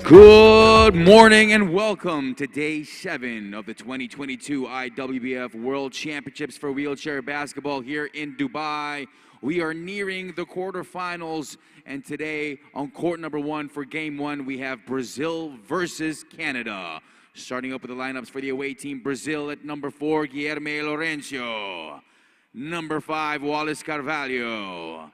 Good morning and welcome to Day 7 of the 2022 IWBF World Championships for wheelchair basketball here in Dubai. We are nearing the quarterfinals, and today on court number 1 for game 1, we have Brazil versus Canada. Starting up with the lineups for the away team, Brazil at number 4, Guilherme Lourenço. Number 5, Wallace Carvalho.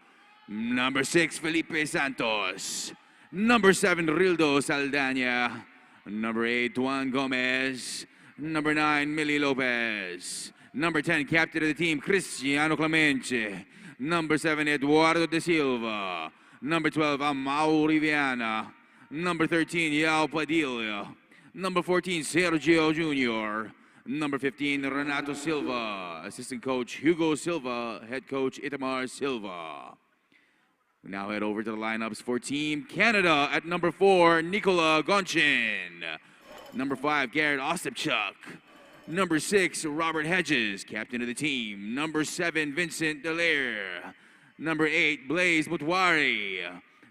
Number 6, Felipe Santos. Number 7, Rildo Saldaña. Number 8, Juan Gomez. Number 9, Millie Lopez. Number 10, captain of the team, Cristiano Clemente. Number 7, Eduardo de Silva. Number 12, Amaury Viana. Number 13, Yao Padilla. Number 14, Sergio Jr. Number 15, Renato Silva. Assistant coach, Hugo Silva. Head coach, Itamar Silva. We now head over to the lineups for Team Canada. At number 4, Nikola Gonchin. Number 5, Garrett Ostapchuk. Number 6, Robert Hedges, captain of the team. Number 7, Vincent Dallaire. Number 8, Blaise Mutwari.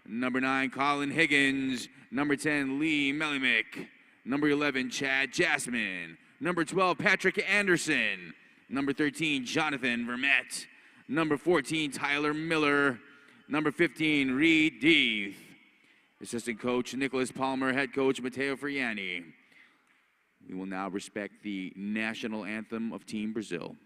Number 9, Colin Higgins. Number 10, Lee Melimick. Number 11, Chad Jasmine. Number 12, Patrick Anderson. Number 13, Jonathan Vermette. Number 14, Tyler Miller. Number 15, Reed Deeth. Assistant coach, Nicholas Palmer. Head coach, Matteo Friani. We will now respect the national anthem of Team Brazil.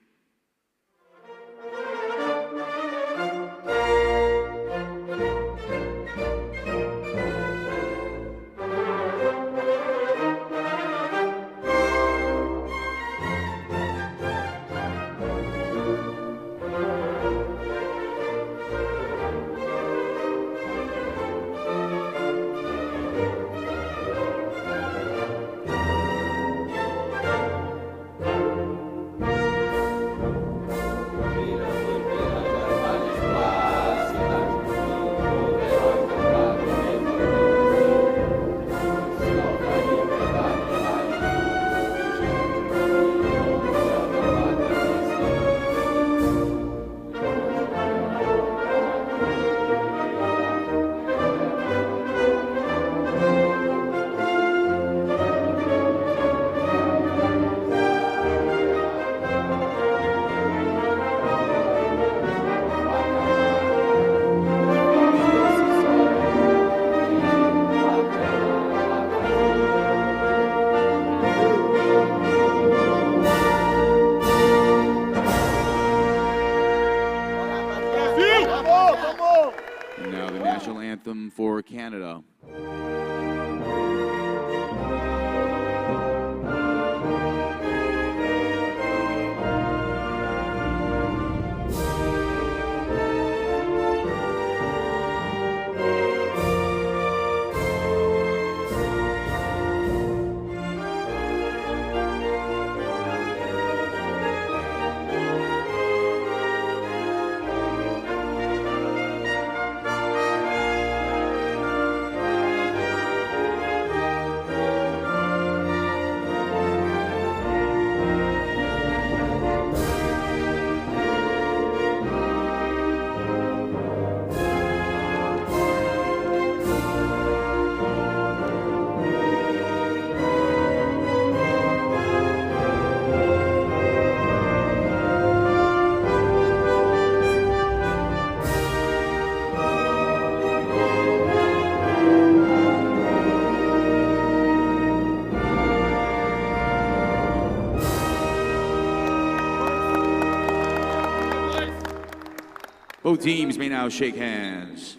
Now the national anthem for Canada. Both teams may now shake hands.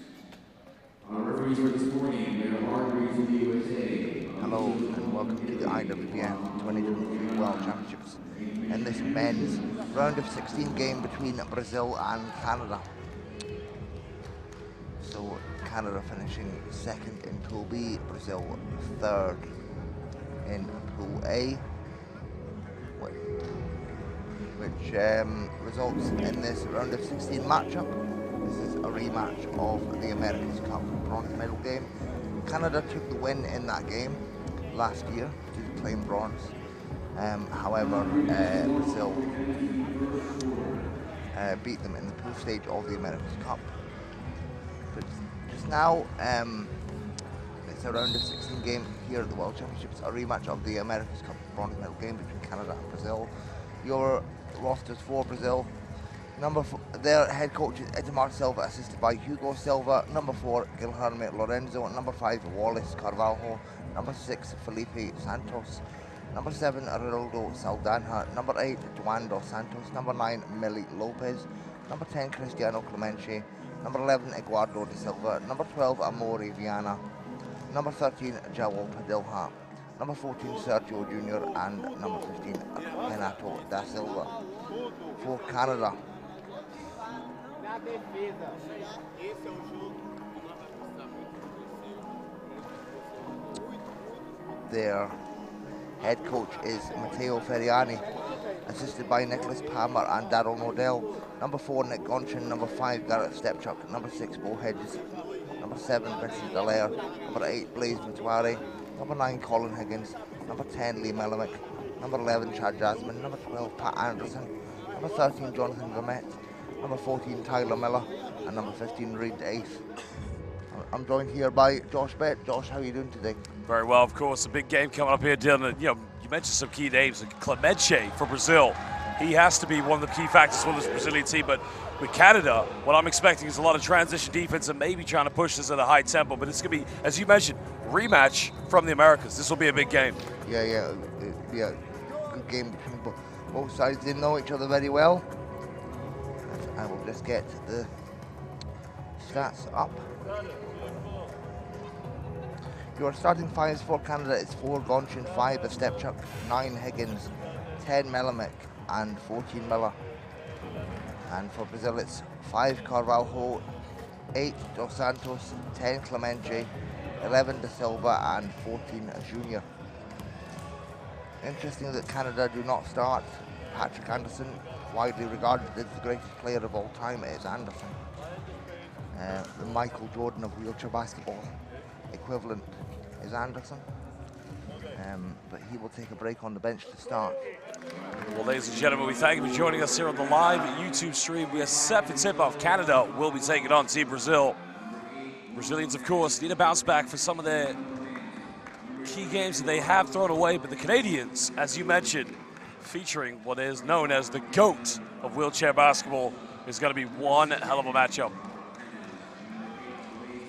Our referees for this morning, we are Hargreaves of the USA. Hello and welcome to the IWBF 2023 World Championships and this men's round of 16 game between Brazil and Canada. So Canada finishing second in Pool B, Brazil third in Pool A, which results in this round of 16 matchup. This is a rematch of the America's Cup bronze medal game. Canada took the win in that game last year to claim bronze. However, Brazil beat them in the pool stage of the America's Cup. But just now, it's a round of 16 game here at the World Championships, a rematch of the America's Cup bronze medal game between Canada and Brazil. Your rosters for Brazil. Their head coach is Itamar Silva, assisted by Hugo Silva. Number 4, Guilherme Lorenzo. Number 5, Wallace Carvalho. Number 6, Felipe Santos. Number 7, Ronaldo Saldanha. Number 8, Juan dos Santos. Number 9, Mili Lopez. Number 10, Cristiano Clemente. Number 11, Eduardo de Silva. Number 12, Amore Viana. Number 13, João Padilha. Number 14, Sergio Jr. And number 15, Renato da Silva. For Canada. Their head coach is Matteo Ferriani, assisted by Nicholas Palmer and Daryl Nordell. Number 4, Nick Gonchin. Number 5, Garrett Stepchuk. Number 6, Bo Hedges. Number 7, Vincent Dallaire. Number 8, Blaise Matuari. Number 9, Colin Higgins. Number 10, Lee Melamick. Number 11, Chad Jasmine. Number 12, Pat Anderson. Number 13, Jonathan Vermette. Number 14, Tyler Miller. And number 15, Reed Ace. I'm joined here by Josh Bett. Josh, how are you doing today? Very well, of course. A big game coming up here, Dylan. You mentioned some key names. Clemente for Brazil. He has to be one of the key factors for this Brazilian team. But with Canada, what I'm expecting is a lot of transition defense and maybe trying to push this at a high tempo. But it's going to be, as you mentioned, rematch from the Americas. This will be a big game. Yeah. Good game between both sides. They know each other very well. I will just get the stats up. Your starting fives for Canada is 4 Gonchin, 5 Stepchuk, 9 Higgins, 10 Melamick, and 14 Miller. And for Brazil, it's 5 Carvalho, 8 Dos Santos, 10 Clemente, 11 De Silva, and 14 Junior. Interesting that Canada do not start Patrick Anderson, widely regarded as the greatest player of all time. It is Anderson, the Michael Jordan of wheelchair basketball equivalent is Anderson, but he will take a break on the bench to start. Well, ladies and gentlemen, we thank you for joining us here on the live YouTube stream. We are set for tip-off. Canada will be taking on Team Brazil. Brazilians, of course, need a bounce back for some of their key games that they have thrown away, but the Canadians, as you mentioned, featuring what is known as the GOAT of wheelchair basketball, is going to be one hell of a matchup.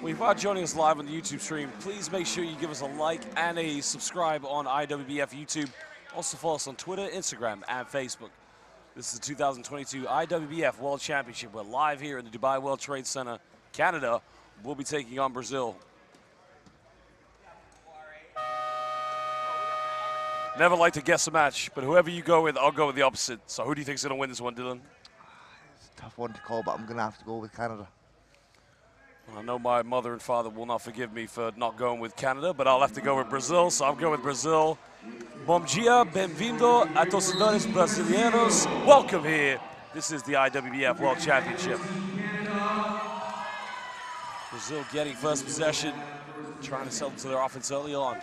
Well, if you are joining us live on the YouTube stream, please make sure you give us a like and a subscribe on IWBF YouTube. Also follow us on Twitter, Instagram, and Facebook. This is the 2022 IWBF World Championship. We're live here in the Dubai World Trade Center. Canada will be taking on Brazil. Never like to guess a match, but whoever you go with, I'll go with the opposite. So who do you think is going to win this one, Dylan? It's a tough one to call, but I'm going to have to go with Canada. I know my mother and father will not forgive me for not going with Canada, but I'll have to go with Brazil, so I'll go with Brazil. Bom dia, bem-vindo a torcedores brasileiros. Welcome here. This is the IWBF World Championship. Brazil getting first possession, trying to sell to their offense early on.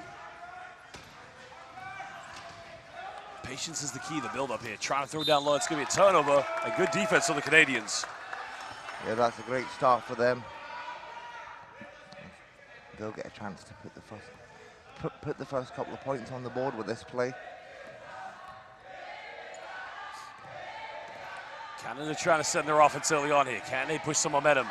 Patience is the key, the build-up here. Trying to throw down low, it's going to be a turnover. A good defense on the Canadians. Yeah, that's a great start for them. They'll get a chance to put the first couple of points on the board with this play. Canada trying to send their offense early on here. Can they push some momentum?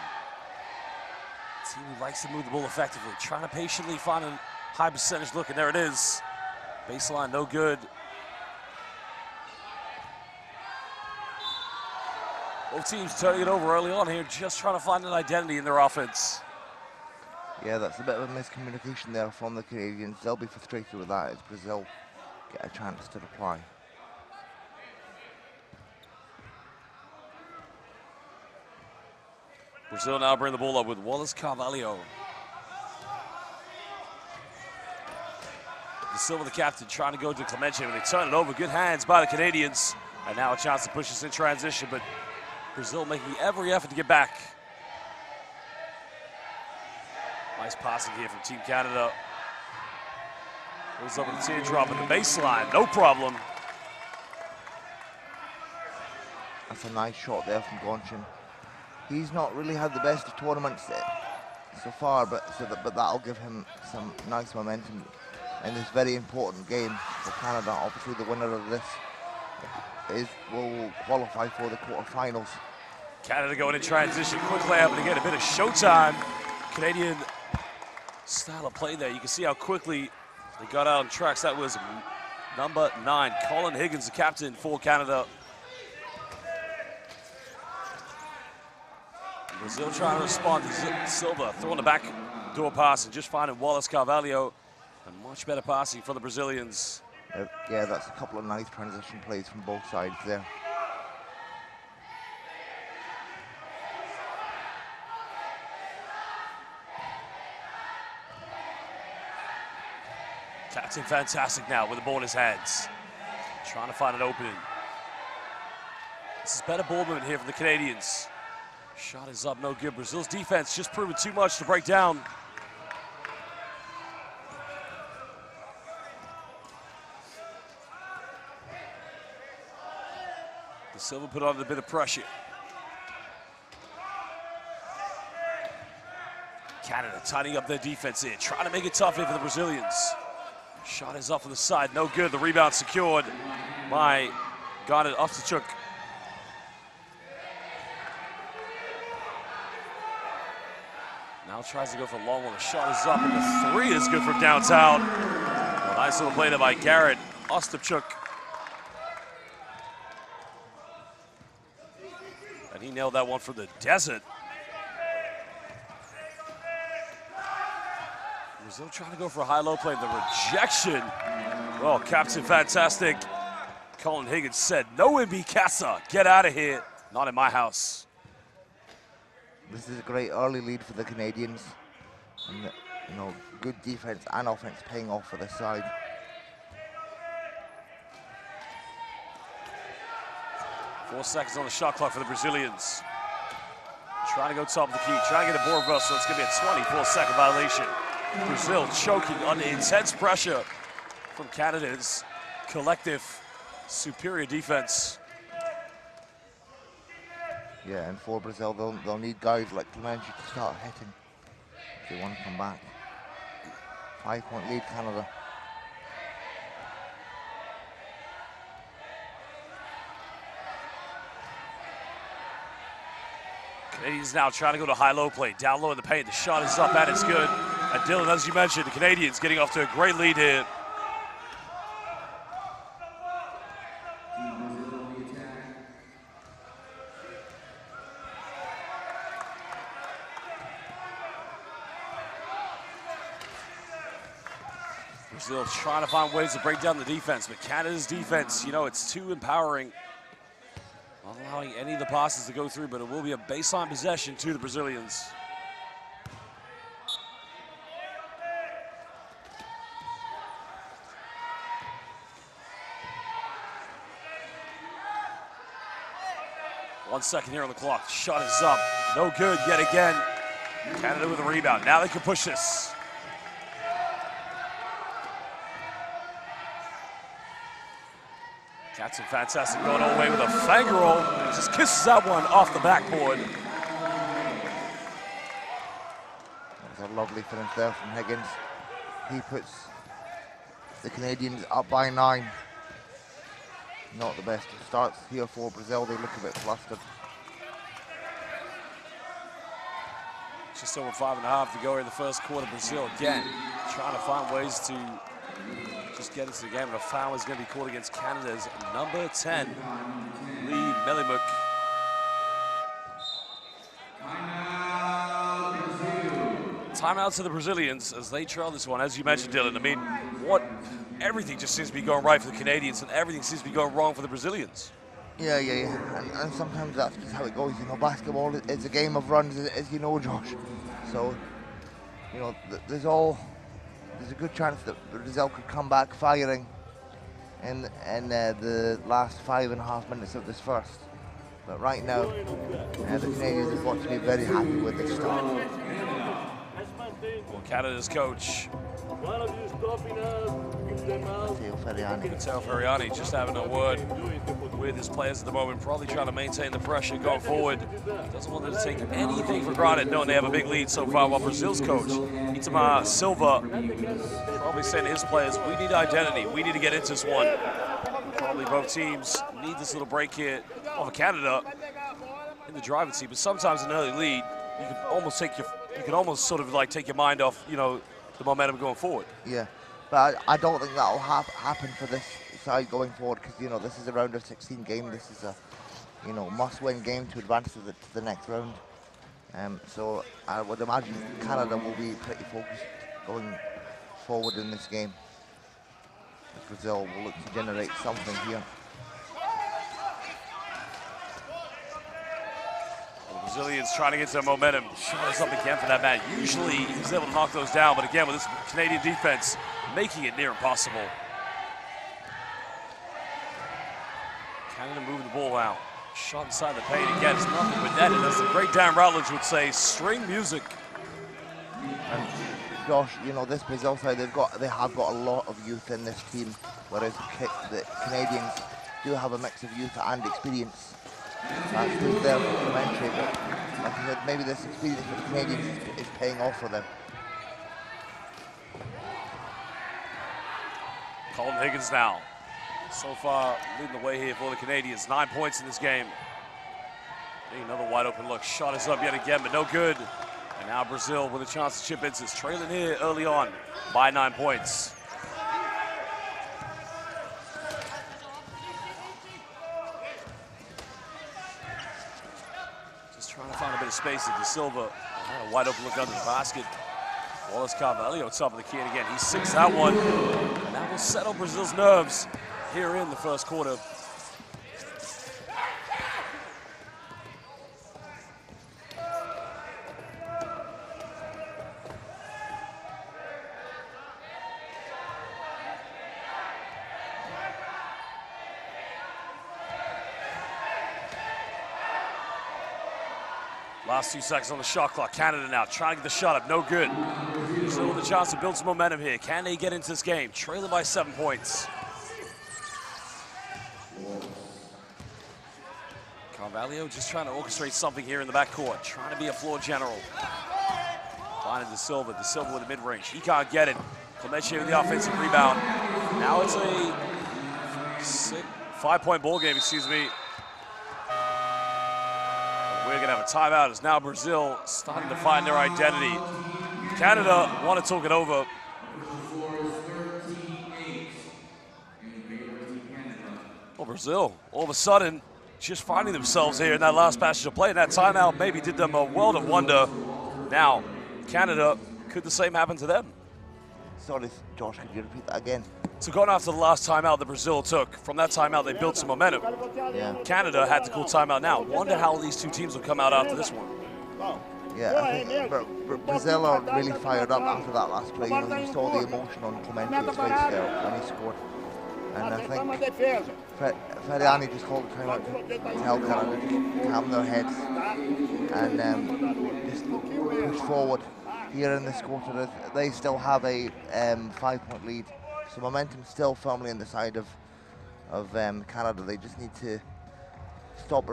Team who likes to move the ball effectively, trying to patiently find a high percentage look, and there it is. Baseline, no good. Both teams turning it over early on here, just trying to find an identity in their offense. Yeah, that's a bit of a miscommunication there from the Canadians. They'll be frustrated with that as Brazil get a chance to reply. Brazil now bring the ball up with Wallace Carvalho. De Silva, the captain, trying to go to Clemente, and they turn it over. Good hands by the Canadians. And now a chance to push this in transition, but Brazil making every effort to get back. Nice passing here from Team Canada. Goes up with a teardrop at the baseline, no problem. That's a nice shot there from Gonchin. He's not really had the best of tournaments so far, but that'll give him some nice momentum in this very important game for Canada. Obviously, the winner of this will qualify for the quarterfinals. Canada going in transition quickly, able to get a bit of showtime. Canadian style of play there. You can see how quickly they got out on tracks. That was number 9, Colin Higgins, the captain for Canada. Brazil trying to respond to Silva, throwing the back door pass and just finding Wallace Carvalho. And much better passing for the Brazilians. Yeah, that's a couple of nice transition plays from both sides there. Captain fantastic now with the ball in his hands. Trying to find an opening. This is better ball movement here from the Canadians. Shot is up, no good. Brazil's defense just proving too much to break down. The Silva put on a bit of pressure. Canada tightening up their defense here, trying to make it tough here for the Brazilians. Shot is up from the side, no good. The rebound secured by Garnet Oftachuk. Now tries to go for a long one. The shot is up, and the 3 is good from downtown. A nice little play there by Garrett Ostapchuk. And he nailed that one from the desert. Brazil trying to go for a high-low play. The rejection. Well, Captain Fantastic Colin Higgins said, "No MB Casa, get out of here. Not in my house." This is a great early lead for the Canadians. And, you know, good defense and offense paying off for the side. Four seconds on the shot clock for the Brazilians. Trying to go top of the key, trying to get a board bust, so it's going to be a 24-second violation. Brazil choking under intense pressure from Canada's collective superior defense. Yeah, and for Brazil, they'll need guys like Clemente to start hitting if they want to come back. 5-point lead, Canada. Canadians now trying to go to high-low play. Down low in the paint, the shot is up and it's good. And Dylan, as you mentioned, the Canadians getting off to a great lead here. Brazil trying to find ways to break down the defense, but Canada's defense, you know, it's too empowering. Not allowing any of the passes to go through, but it will be a baseline possession to the Brazilians. One second here on the clock. Shot is up. No good yet again. Canada with a rebound. Now they can push this. Captain Fantastic going all the way with a finger roll. Just kisses that one off the backboard. That's a lovely finish there from Higgins. He puts the Canadians up by 9. Not the best of starts here for Brazil. They look a bit flustered. Just over 5.5 to go in the first quarter. Brazil again trying to find ways to just get into the game. And a foul is going to be called against Canada's number 10, Lee Melimuk. Timeout to the Brazilians as they trail this one. As you mentioned, Dylan, I mean, everything just seems to be going right for the Canadians and everything seems to be going wrong for the Brazilians. Yeah. And sometimes that's just how it goes. You know, basketball is a game of runs, as you know, Josh. So, you know, there's a good chance that Brazil could come back firing in the last 5.5 minutes of this first. But right now, the Canadians have got to be very happy with this start. Well, Canada's coach, Matteo Ferriani. Matteo Ferriani just having a word with his players at the moment, probably trying to maintain the pressure going forward. Doesn't want them to take anything for granted, knowing they have a big lead so far, while Brazil's coach, Itamar Silva, probably saying to his players, we need identity, we need to get into this one. Probably both teams need this little break here over Canada in the driving seat, but sometimes in an early lead, you can almost sort of like take your mind off, you know, the momentum going forward. Yeah, but I don't think that'll happen for this side going forward, because, you know, this is a round of 16 game. This is a, you know, must-win game to advance to the next round. So I would imagine Canada will be pretty focused going forward in this game. Brazil will look to generate something here. The Brazilians trying to get some momentum, showing something again for that man. Usually he's able to knock those down, but again with this Canadian defense, making it near impossible. Canada moving the ball out. Shot inside the paint again. It's nothing but net, and as the great Dan Rutledge would say, string music. And Josh, you know, this Brazil side, they have got a lot of youth in this team, whereas the Canadians do have a mix of youth and experience. That's good there for commentary, but like I said, maybe this experience for the Canadians is paying off for them. Colin Higgins now. So far, leading the way here for the Canadians. 9 points in this game. Another wide open look. Shot is up yet again, but no good. And now Brazil with a chance to chip into this. Trailing here early on by 9 points. Just trying to find a bit of space at De Silva. A wide open look under the basket. Wallace Carvalho top of the key, and again, he sinks that one. And that will settle Brazil's nerves here in the first quarter. Last 2 seconds on the shot clock. Canada now trying to get the shot up, no good. Still with a chance to build some momentum here. Can they get into this game? Trailing by 7 points. Carvalho just trying to orchestrate something here in the backcourt, trying to be a floor general. Finding De Silva with a mid-range. He can't get it. Clemente with the offensive rebound. Now it's a 5-point ball game, excuse me. We're gonna have a timeout as now Brazil starting to find their identity. Canada want to talk it over. Well, Brazil, all of a sudden, just finding themselves here in that last passage of play. And that timeout maybe did them a world of wonder. Now, Canada, could the same happen to them? Sorry, Josh, could you repeat that again? So going after the last timeout that Brazil took, from that timeout they built some momentum. Yeah. Canada had to call timeout now. Wonder how these two teams will come out after this one. Yeah, I think Brazil are really fired up after that last play. You know, you saw the emotion on Clemente's face there when he scored. And I think Ferriani just called the timeout to tell Canada to calm their heads and just push forward. Here in this quarter, they still have a 5-point lead. So momentum still firmly in the side of Canada. They just need to stop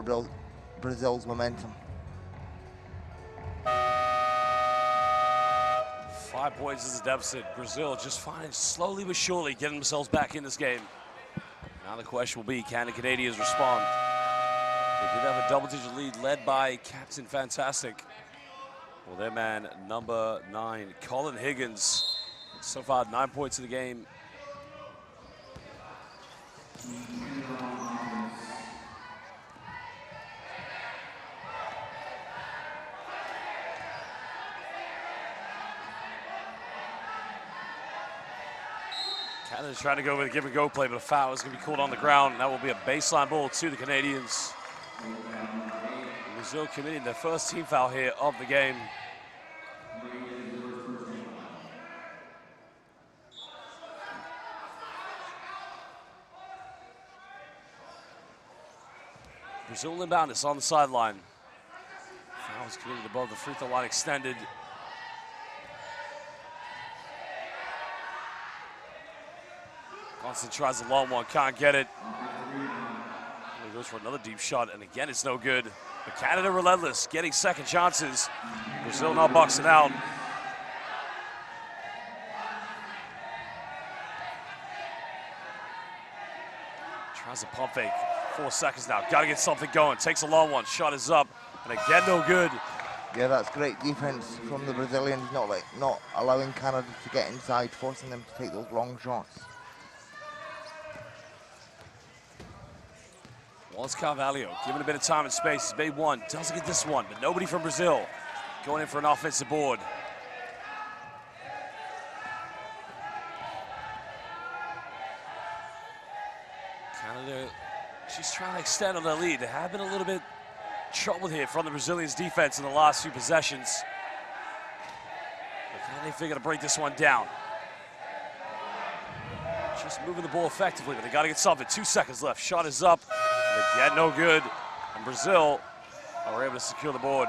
Brazil's momentum. 5 points is the deficit. Brazil just finding slowly but surely getting themselves back in this game. Now the question will be, can the Canadians respond? They did have a double-digit lead led by Captain Fantastic. Well, their man, number 9, Colin Higgins. So far, 9 points in the game. Canada's trying to go with a give-and-go play, but a foul is going to be called on the ground. And that will be a baseline ball to the Canadians. Brazil committing their first team foul here of the game. Brazil inbound is on the sideline. Foul is committed above the free throw line extended. Johnson tries a long one, can't get it. He goes for another deep shot, and again, it's no good. But Canada relentless, getting second chances. Brazil not boxing out. Tries a pump fake. 4 seconds now. Got to get something going. Takes a long one. Shot is up, and again, no good. Yeah, that's great defense from the Brazilians. Not allowing Canada to get inside, forcing them to take those long shots. Wallace Carvalho, given a bit of time and space, he's made one, doesn't get this one, but nobody from Brazil going in for an offensive board. Canada, she's trying to extend on their lead. They have been a little bit troubled here from the Brazilians' defense in the last few possessions. But can they figure to break this one down? Just moving the ball effectively, but they got to get something. 2 seconds left. Shot is up. Again, no good. And Brazil are able to secure the board.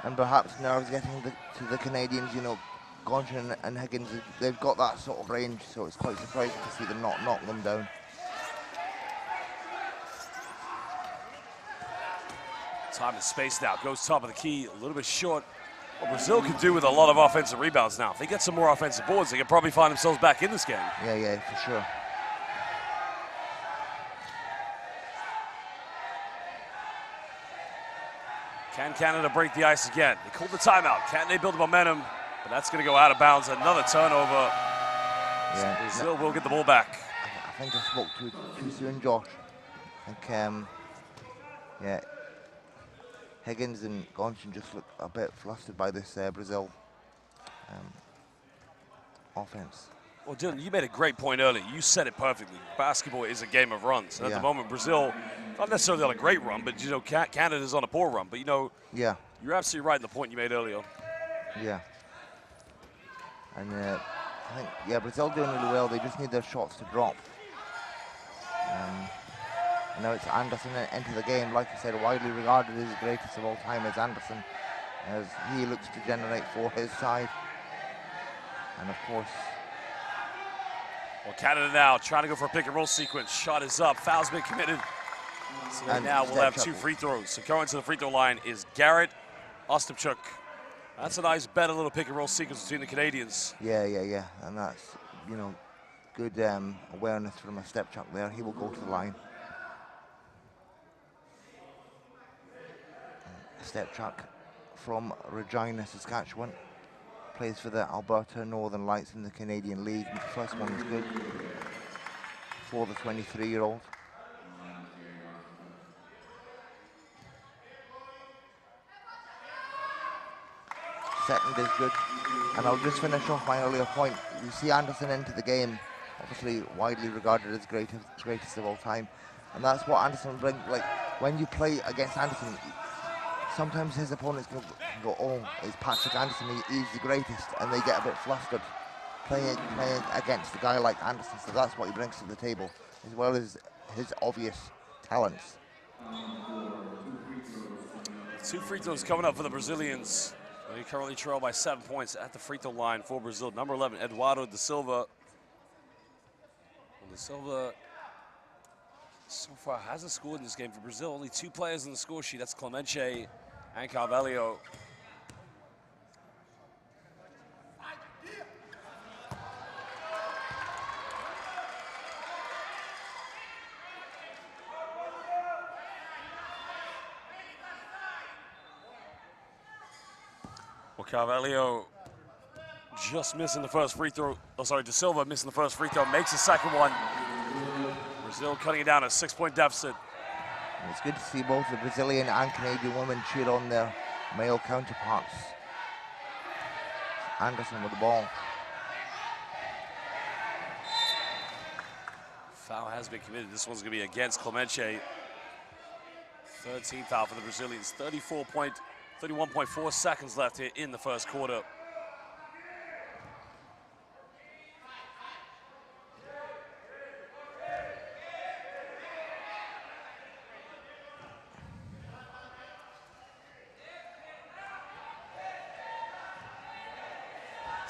And perhaps nerves getting to the Canadians, you know, Gonchin and Higgins, they've got that sort of range, so it's quite surprising to see them not knock them down. Time and space now. Goes top of the key, a little bit short. What Brazil can do with a lot of offensive rebounds now. If they get some more offensive boards, they can probably find themselves back in this game. Yeah, for sure. Can Canada break the ice again? They called the timeout. Can they build the momentum? But that's going to go out of bounds. Another turnover. Yeah. So Brazil will get the ball back. I think I spoke too soon, Josh. I think, yeah, Higgins and Gonchin just look a bit flustered by this Brazil offense. Well, Dylan, you made a great point earlier. You said it perfectly. Basketball is a game of runs. And at the moment, Brazil, not necessarily on a great run, but, you know, Canada's on a poor run. But, you know, yeah, you're absolutely right in the point you made earlier. Yeah. And I think, yeah, Brazil doing really well. They just need their shots to drop. Now it's Anderson into the game. Like I said, widely regarded as the greatest of all time is Anderson, as he looks to generate for his side. And of course, well, Canada now trying to go for a pick and roll sequence. Shot is up. Foul's been committed. So now we'll have 2 free throws. So going to the free throw line is Garrett Ostapchuk. That's a nice, better little pick and roll sequence between the Canadians. Yeah. And that's, you know, good awareness from a Stepchuk there. He will go to the line. Stepchuk from Regina, Saskatchewan. Plays for the Alberta Northern Lights in the Canadian League. The first one was good for the 23-year-old. Second is good. And I'll just finish off my earlier point. You see Anderson into the game, obviously widely regarded as greatest of all time. And that's what Anderson brings. Like, when you play against Anderson, sometimes his opponents can go, oh, it's Patrick Anderson, he's the greatest, and they get a bit flustered playing against a guy like Anderson. So that's what he brings to the table, as well as his obvious talents. 2 free throws coming up for the Brazilians. They currently trail by 7 points at the free throw line for Brazil. Number 11, Eduardo da Silva. Da Silva so far hasn't scored in this game for Brazil. Only 2 players in the score sheet. That's Clemente and Carvalho. Well, Carvalho just missing the first free throw. Oh, sorry, Da Silva missing the first free throw. Makes the second one. Brazil cutting it down a 6-point deficit. And it's good to see both the Brazilian and Canadian women cheer on their male counterparts. Anderson with the ball. Foul has been committed. This one's going to be against Clemente. 13th foul for the Brazilians. 31.4 seconds left here in the first quarter.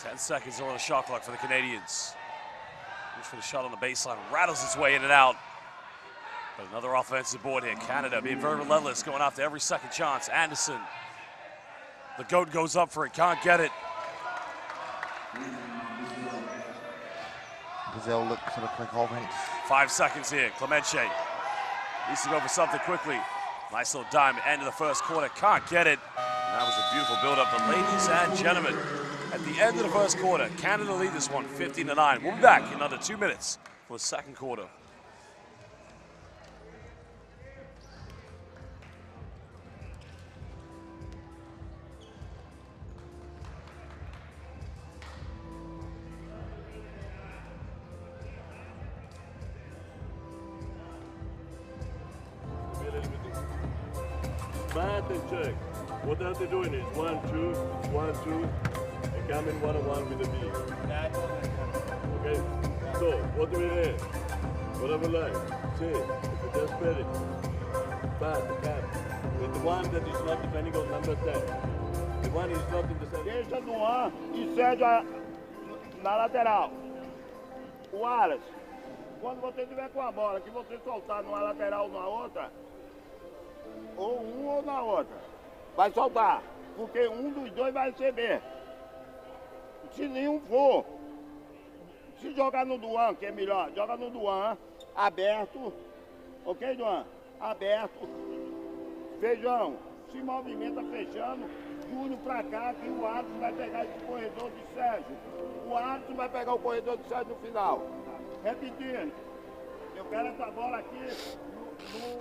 Ten seconds on the shot clock for the Canadians. Goes for the shot on the baseline, rattles its way in and out. But another offensive board here. Canada being very relentless, going after every second chance. Anderson, the GOAT goes up for it, can't get it. Brazil looks for the quick offense. 5 seconds here. Clemente needs to go for something quickly. Nice little dime, end of the first quarter, can't get it. And that was a beautiful build-up. But ladies and gentlemen, at the end of the first quarter, Canada lead this one 15-9. We'll be back in under 2 minutes for the second quarter. Bat and check. What are they doing is 1, 2, 1, 2, and come in 1-on-1 with the B. Okay? So, what do we have? Whatever line. Say, if you just spell it. Bat, the cap. With the one that is not depending on number 10. The one is not in the center. Deixa no ar e cede na lateral. O Aras, quando você tiver com a bola, que você soltar numa lateral ou na outra, ou ou na outra, vai soltar, porque dos dois vai receber. Se nenhum for, se jogar no Duan, que é melhor, joga no Duan, aberto, ok, Duan? Aberto. Feijão, se movimenta fechando, Júnior pra cá, que o árbitro vai pegar esse corredor de Sérgio. O árbitro vai pegar o corredor de Sérgio no final. Repetindo, eu quero essa bola aqui no...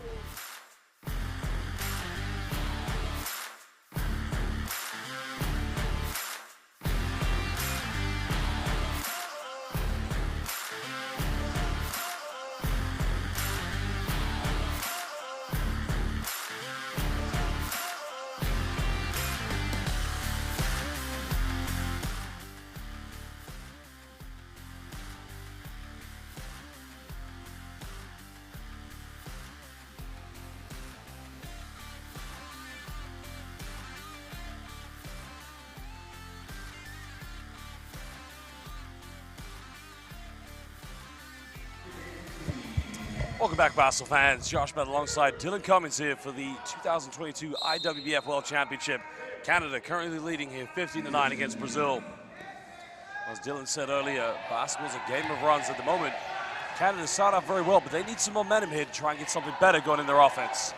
Welcome back, Basel fans. Josh Bell alongside Dylan Cummins here for the 2022 IWBF World Championship. Canada currently leading here 15-9 against Brazil. As Dylan said earlier, basketball's a game of runs at the moment. Canada start off very well, but they need some momentum here to try and get something better going in their offense.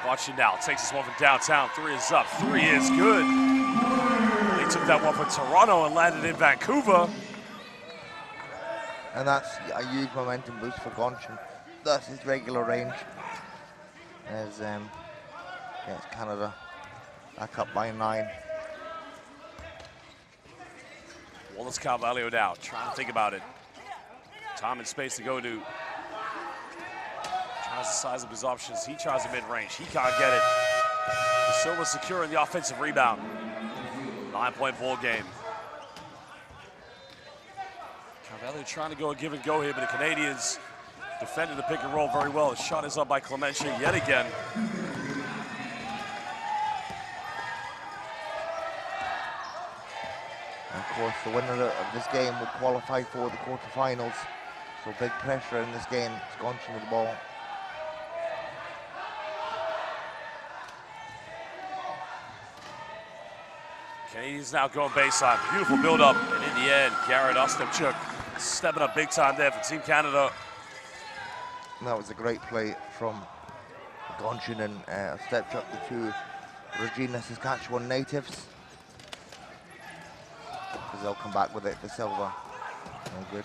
Watch it now, takes this one from downtown. 3 is up, 3 is good. They took that one from Toronto and landed in Vancouver. And that's a huge momentum boost for Gonchin. That's his regular range. As gets Canada back up by 9. Wallace Carvalho now, trying to think about it. Time and space to go to. Tries to size up his options. He tries a mid-range. He can't get it. Silva securing the offensive rebound. 9-point ball game. Carvalho trying to go a give and go here, but the Canadians defended the pick and roll very well. The shot is up by Clemente yet again. And of course, the winner of this game will qualify for the quarterfinals. So big pressure in this game. It's Gonchin with the ball. Canadians now going baseline. Beautiful build-up, and in the end, Garrett Ostapchuk stepping up big time there for Team Canada. And that was a great play from Gonchin and Ostapchuk, the two Regina, Saskatchewan natives. They'll come back with it for Silva. No good.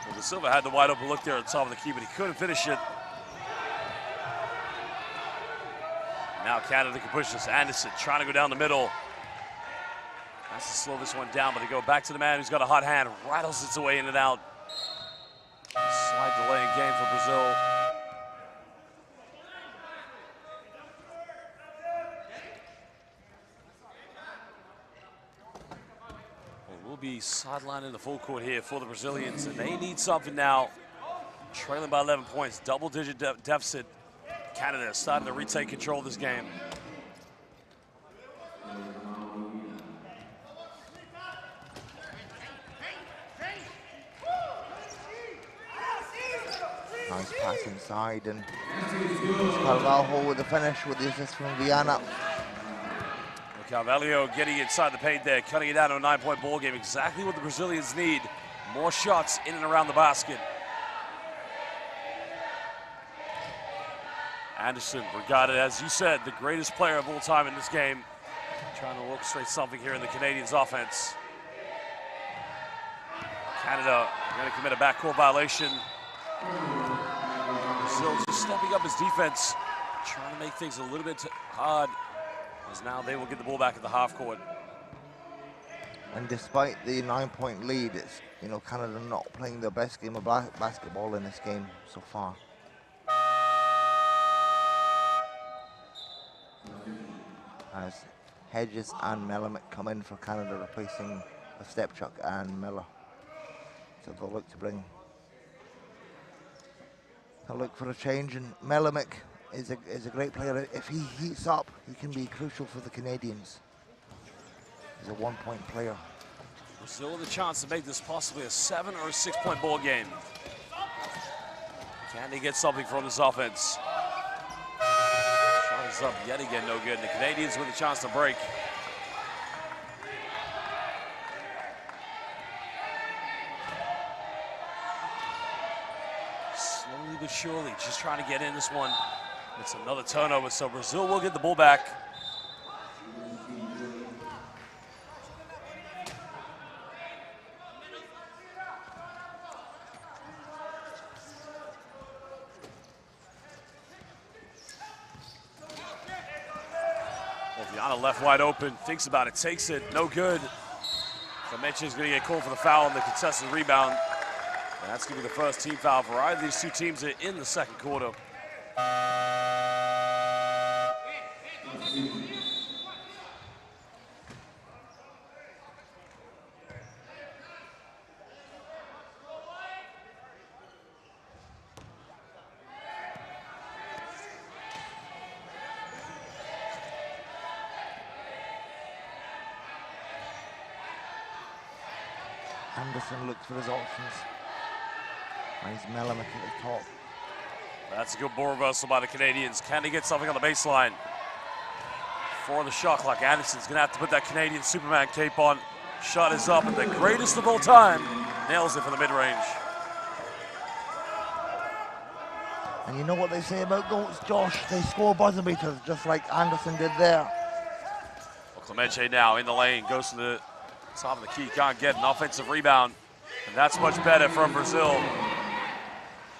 Well, the Silva had the wide open look there at the top of the key, but he couldn't finish it. Now Canada can push this. Anderson trying to go down the middle. Has to slow this one down, but they go back to the man who's got a hot hand, rattles its way in and out. Slight delay in game for Brazil. Well, we'll be sidelined in the full court here for the Brazilians, and they need something now. Trailing by 11 points, double-digit deficit. Canada is starting to retake control of this game. Nice pass inside, and Carvalho with the finish with the assist from Viana. Carvalho getting inside the paint there, cutting it down to a 9-point ball game. Exactly what the Brazilians need. More shots in and around the basket. Anderson, regarded, as you said, the greatest player of all time in this game. Trying to orchestrate something here in the Canadians' offense. Canada going to commit a backcourt violation. Brazil just stepping up his defense, trying to make things a little bit hard, as now they will get the ball back at the half court. And despite the 9-point lead, it's, you know, Canada not playing their best game of basketball in this game so far. As Hedges and Melamed come in for Canada, replacing Stepchuk and Miller. So they'll look to look for a change, and Melamed is a great player. If he heats up, he can be crucial for the Canadians. He's a 1-point player. Brazil with a chance to make this possibly a 7 or a 6-point ball game. Can they get something from this offense? Shot is up yet again, no good. And the Canadians with a chance to break. Slowly but surely, just trying to get in this one. It's another turnover, so Brazil will get the ball back. Viana left wide open, thinks about it, takes it, no good. Clemence's going to get called for the foul on the contested rebound. And that's going to be the first team foul for either of these two teams in the second quarter. Anderson looks for his options. And he's Melamed at the top. That's a good ball reversal by the Canadians. Can they get something on the baseline? For the shot clock, Anderson's gonna have to put that Canadian Superman cape on. Shot is up, and the greatest of all time nails it for the mid-range. And you know what they say about goals, Josh? They score buzzer beaters, just like Anderson did there. Well, Clemente now in the lane, goes to the top of the key, can't get an offensive rebound. And that's much better from Brazil.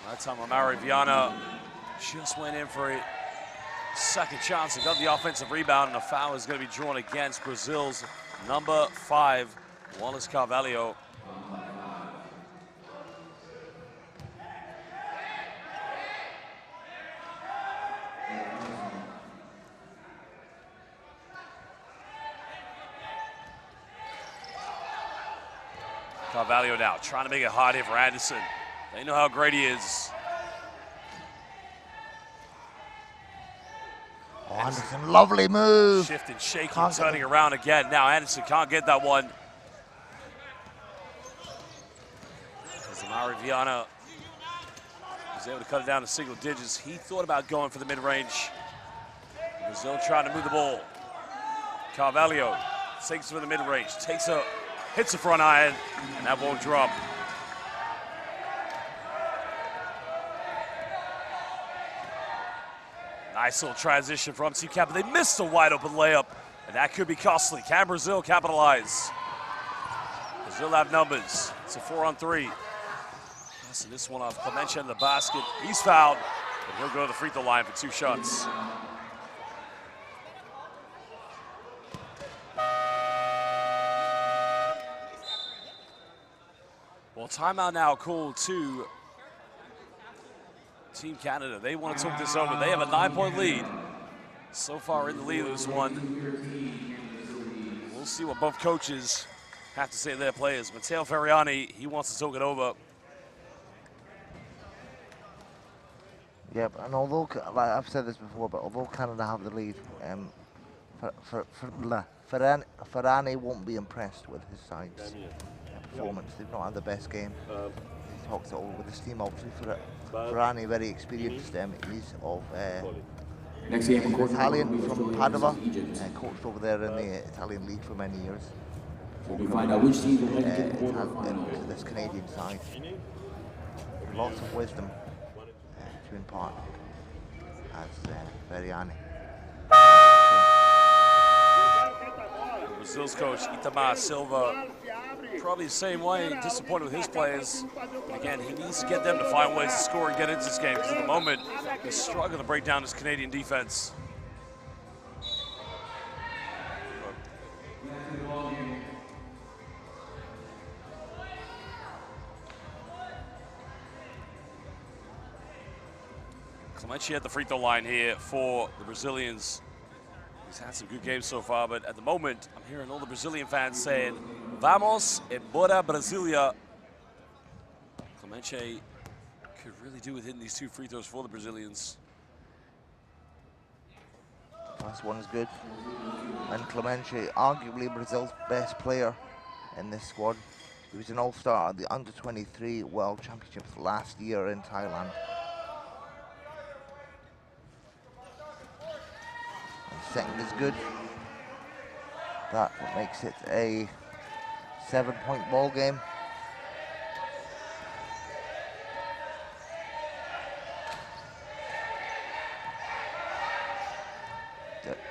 That time Amari Viana just went in for a second chance and got the offensive rebound, and a foul is going to be drawn against Brazil's number 5, Wallace Carvalho. Carvalho now trying to make it hard here for Anderson. They know how great he is. Oh, Anderson, lovely move. Shifting, shaking, turning around again. Now Anderson can't get that one. As Amari Viana was able to cut it down to single digits. He thought about going for the mid-range. Brazil trying to move the ball. Carvalho takes it for the mid-range, hits the front iron, and that won't drop. Nice little transition from Team Cap, but they missed a wide open layup, and that could be costly. Can Brazil capitalize? Brazil have numbers. It's a 4-on-3. Passing this one off. Clemente in the basket. He's fouled, but he'll go to the free throw line for 2 shots. Well, timeout now called to Team Canada. They want to talk this over. They have a 9-point lead. So far in the lead of this one. We'll see what both coaches have to say to their players. Matteo Ferriani, he wants to talk it over. Yep, and although, like I've said this before, but although Canada have the lead, Ferrani won't be impressed with his side's performance. They've not had the best game. He talks it over with his team, obviously, for it. Ferrani, very experienced. He's of Next game, of course, Italian from Padova, coached over there in the Italian league for many years. we find out which team will head to the To this Canadian side. Lots of wisdom to impart as Veriani. Brazil's coach, Itamar Silva, probably the same way, disappointed with his players. Again, he needs to get them to find ways to score and get into this game, because at the moment, they're struggling to break down this Canadian defense. Clemente at the free throw line here for the Brazilians. He's had some good games so far, but at the moment, I'm hearing all the Brazilian fans saying, "Vamos embora Brasilia." Clemente could really do with hitting these 2 free throws for the Brazilians. Last one's good. And Clemente, arguably Brazil's best player in this squad. He was an all-star at the Under-23 World Championships last year in Thailand. Second is good. That makes it a 7-point ball game.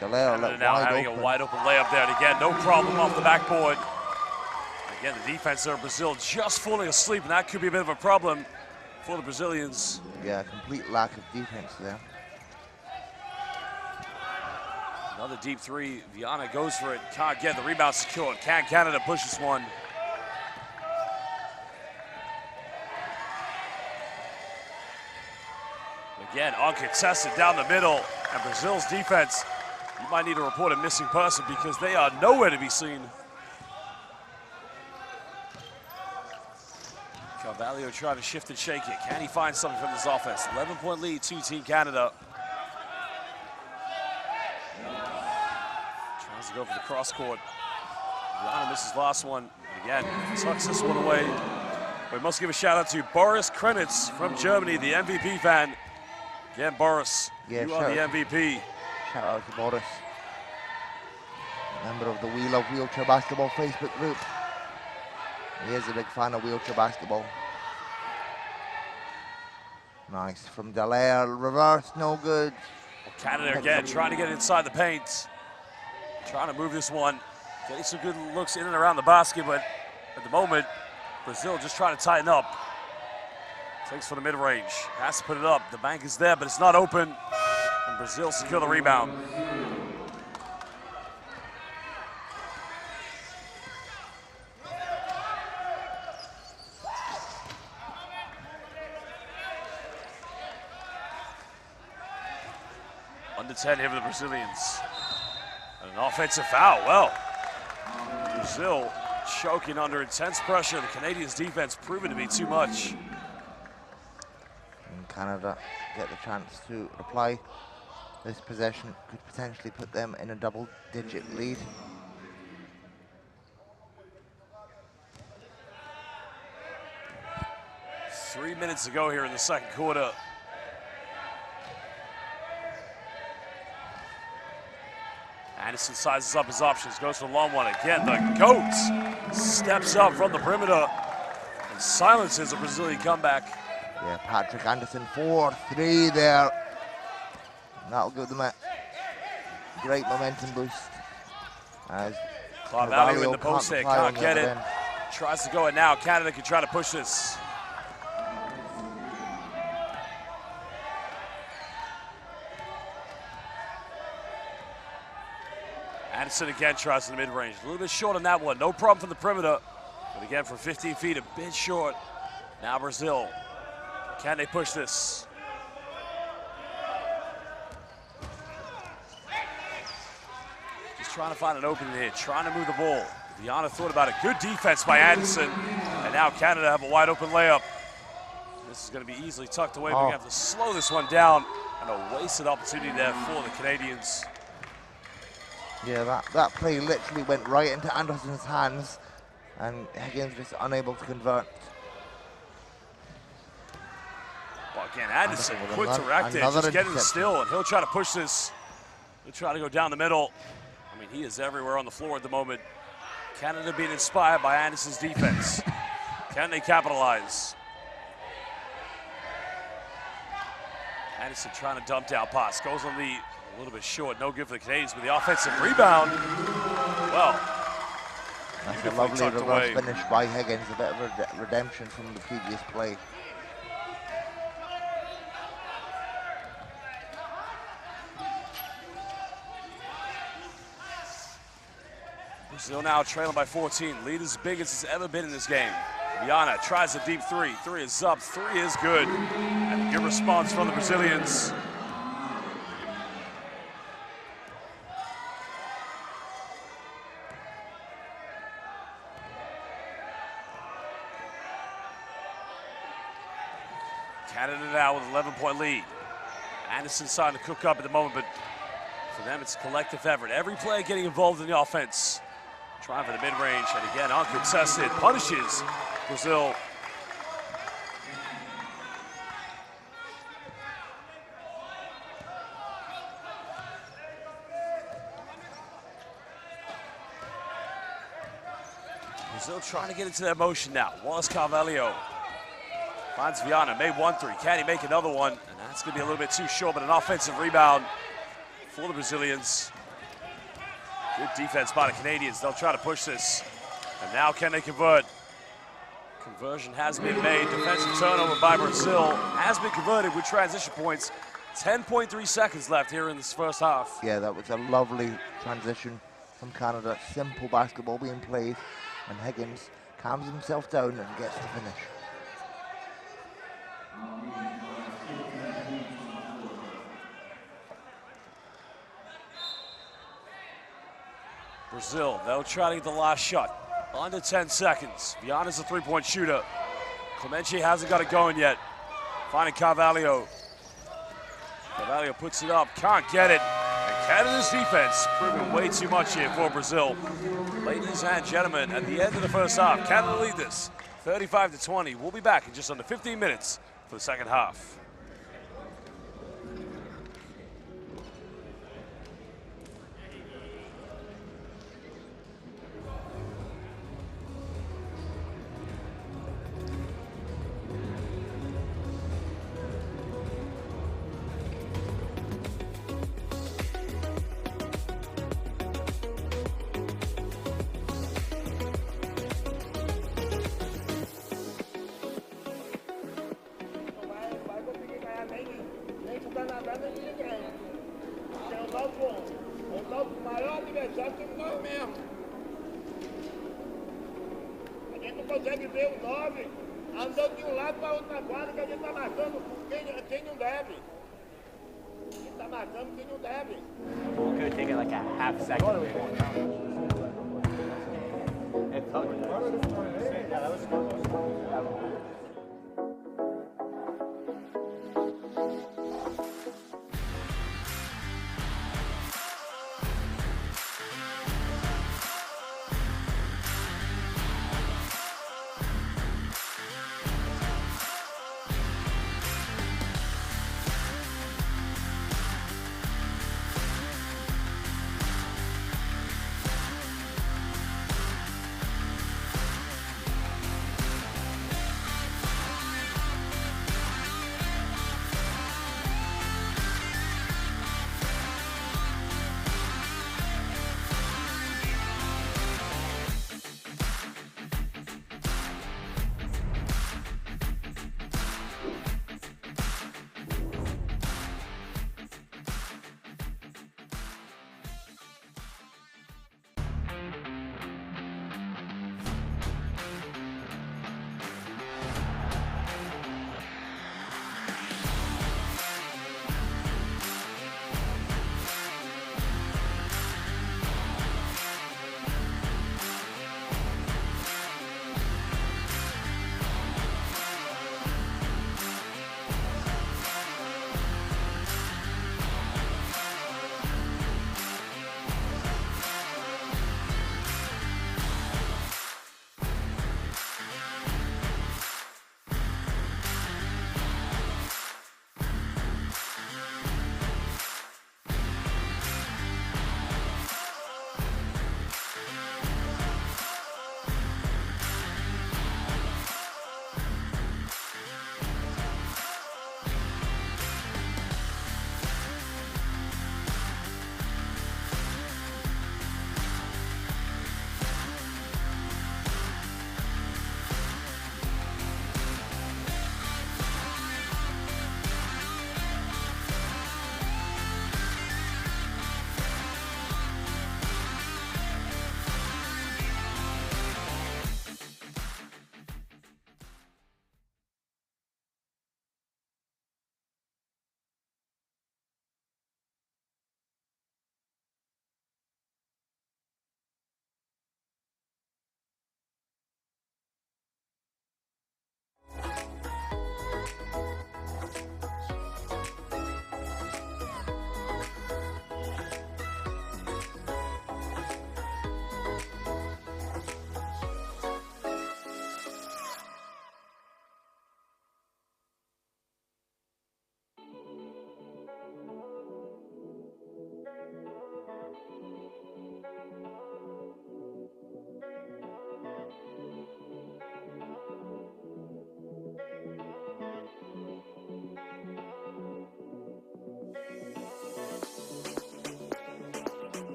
Dallaire Now having a wide open layup there, and again, no problem off the backboard. Again, the defense there of Brazil just falling asleep, and that could be a bit of a problem for the Brazilians. Yeah, complete lack of defense there. Another deep 3. Viana goes for it. Can't get the rebound secured. Can Canada push this one? Again, uncontested down the middle. And Brazil's defense, you might need to report a missing person because they are nowhere to be seen. Carvalho trying to shift and shake it. Can he find something from this offense? 11-point lead to Team Canada. To go for the cross court. Viana misses last one. Again, tucks this one away. We must give a shout out to Boris Krenitz from Germany, the MVP fan. Again, Boris, you are the MVP. Shout out to Boris. Member of the We Love Wheelchair Basketball Facebook group. He is a big fan of wheelchair basketball. Nice from Dallaire, reverse, no good. Well, Canada again trying to get inside the paint. Trying to move this one, getting some good looks in and around the basket, but at the moment, Brazil just trying to tighten up. Takes for the mid-range, has to put it up. The bank is there, but it's not open, and Brazil secure the rebound. Under 10 here for the Brazilians. An offensive foul. Well, Brazil choking under intense pressure. The Canadians' defense proving to be too much. And Canada get the chance to reply. This possession could potentially put them in a double-digit lead. Three minutes to go here in the second quarter. Anderson sizes up his options, goes for the long one. Again, the GOAT steps up from the perimeter and silences a Brazilian comeback. Yeah, Patrick Anderson, 4-3 there. And that'll give them a great momentum boost. As Carvalho in the post there, can't get it. End. Tries to go it now. Canada can try to push this. Anderson again tries to the mid-range. A little bit short on that one. No problem from the perimeter. But again, from 15 feet, a bit short. Now Brazil. Can they push this? Just trying to find an opening here. Trying to move the ball. Viana thought about it. Good defense by Anderson. And now Canada have a wide open layup. This is going to be easily tucked away. But we have to slow this one down. And a wasted opportunity there for the Canadians. Yeah, that play literally went right into Anderson's hands, and Higgins just unable to convert. But Again, Anderson, with quick to react it, another just getting interception. still, and he'll try to push this. He'll try to go down the middle. I mean, he is everywhere on the floor at the moment. Canada being inspired by Anderson's defense. Can they capitalize? Anderson trying to dump down pass, goes on the a little bit short, no good for the Canadians, but the offensive rebound, well, That's a beautifully lovely tucked reverse away. finish by Higgins, a bit of redemption from the previous play. Brazil now trailing by 14. Lead as big as it's ever been in this game. Viana tries a deep three. Three is up, three is good. And a good response from the Brazilians. Canada now with an 11-point lead. Anderson starting to cook up at the moment, but for them it's a collective effort. Every player getting involved in the offense. Trying for the mid-range, and again, uncontested, punishes Brazil. Brazil trying to get into their motion now. Wallace Carvalho finds Viana, made 1-3. Can he make another one? And that's gonna be a little bit too short, but an offensive rebound for the Brazilians. Good defense by the Canadians. They'll try to push this. And now can they convert? Conversion has been made. Defensive turnover by Brazil has been converted with transition points. 10.3 seconds left here in this first half. Yeah, that was a lovely transition from Canada. Simple basketball being played, and Higgins calms himself down and gets the finish. Brazil, they'll try to get the last shot. Under 10 seconds. Viana's a three-point shooter. Clemente hasn't got it going yet. Finding Carvalho. Carvalho puts it up, can't get it. And Canada's defense proving way too much here for Brazil. Ladies and gentlemen, at the end of the first half, Canada lead this 35-20. We'll be back in just under 15 minutes for the second half. Consegue ver o 9 andando de um lado para outra quadra, que a gente está marcando quem não deve. A gente está marcando quem não deve. We'll go take it like a half second.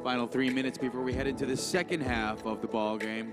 Final 3 minutes before we head into the second half of the ball game.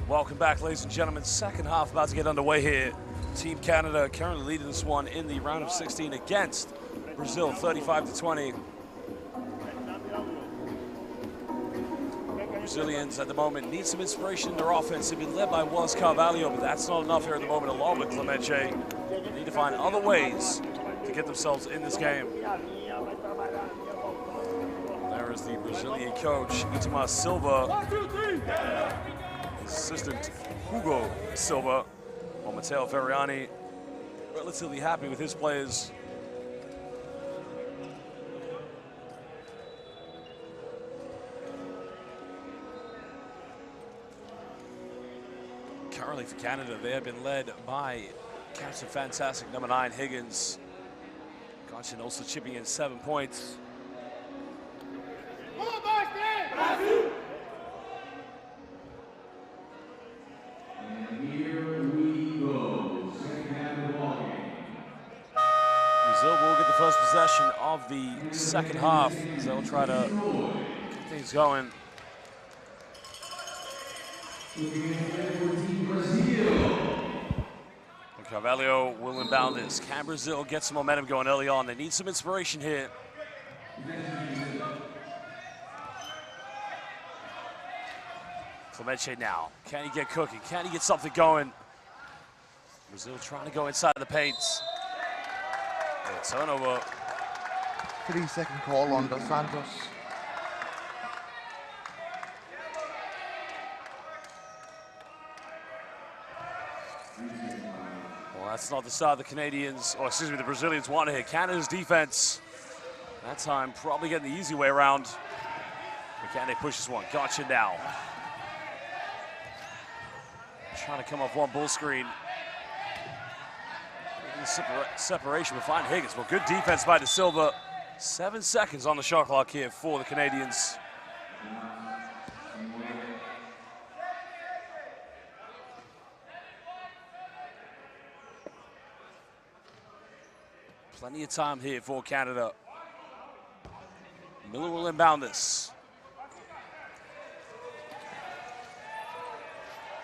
Welcome back, ladies and gentlemen. Second half about to get underway here. Team Canada currently leading this one in the round of 16 against Brazil, 35-20. Brazilians at the moment need some inspiration in their offense. They've been led by Wallace Carvalho, but that's not enough here at the moment, along with Clemente. They need to find other ways to get themselves in this game. There is the Brazilian coach, Itamar Silva. Assistant Hugo Silva, while Matteo Ferriani relatively happy with his players. Currently for Canada, they have been led by Captain Fantastic number 9 Higgins. Gotchin also chipping in 7 points. Brazil will get the first possession of the second half as they'll try to get things going. And Carvalho will inbound this. Can Brazil get some momentum going early on? They need some inspiration here. Clemente now. Can he get cooking? Can he get something going? Brazil trying to go inside the paint. Turnover. 3-second call on Dos Santos. Well, that's not the side the Canadians, or excuse me, the Brazilians want to hit. Canada's defense, that time probably getting the easy way around. But can they push this one? Gotcha now. Trying to come off one bull screen. Separation with fine Higgins. Well, good defense by De Silva. 7 seconds on the shot clock here for the Canadians. Plenty of time here for Canada. Miller will inbound this.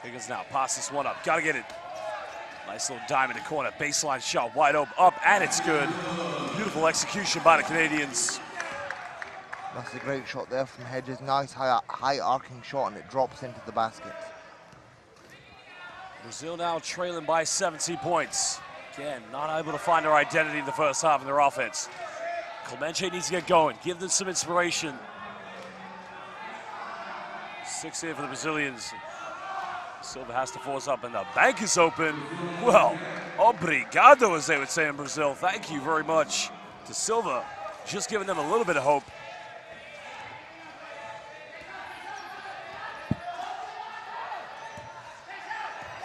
Higgins now pass this one up. Gotta get it. Nice little dime in the corner. Baseline shot wide open. Up, and it's good. Beautiful execution by the Canadians. That's a great shot there from Hedges. Nice high arcing shot, and it drops into the basket. Brazil now trailing by 17 points. Again, not able to find their identity in the first half of their offense. Clemente needs to get going. Give them some inspiration. 6 here for the Brazilians. Silva has to force up, and the bank is open. Well, obrigado, as they would say in Brazil. Thank you very much to Silva. Just giving them a little bit of hope.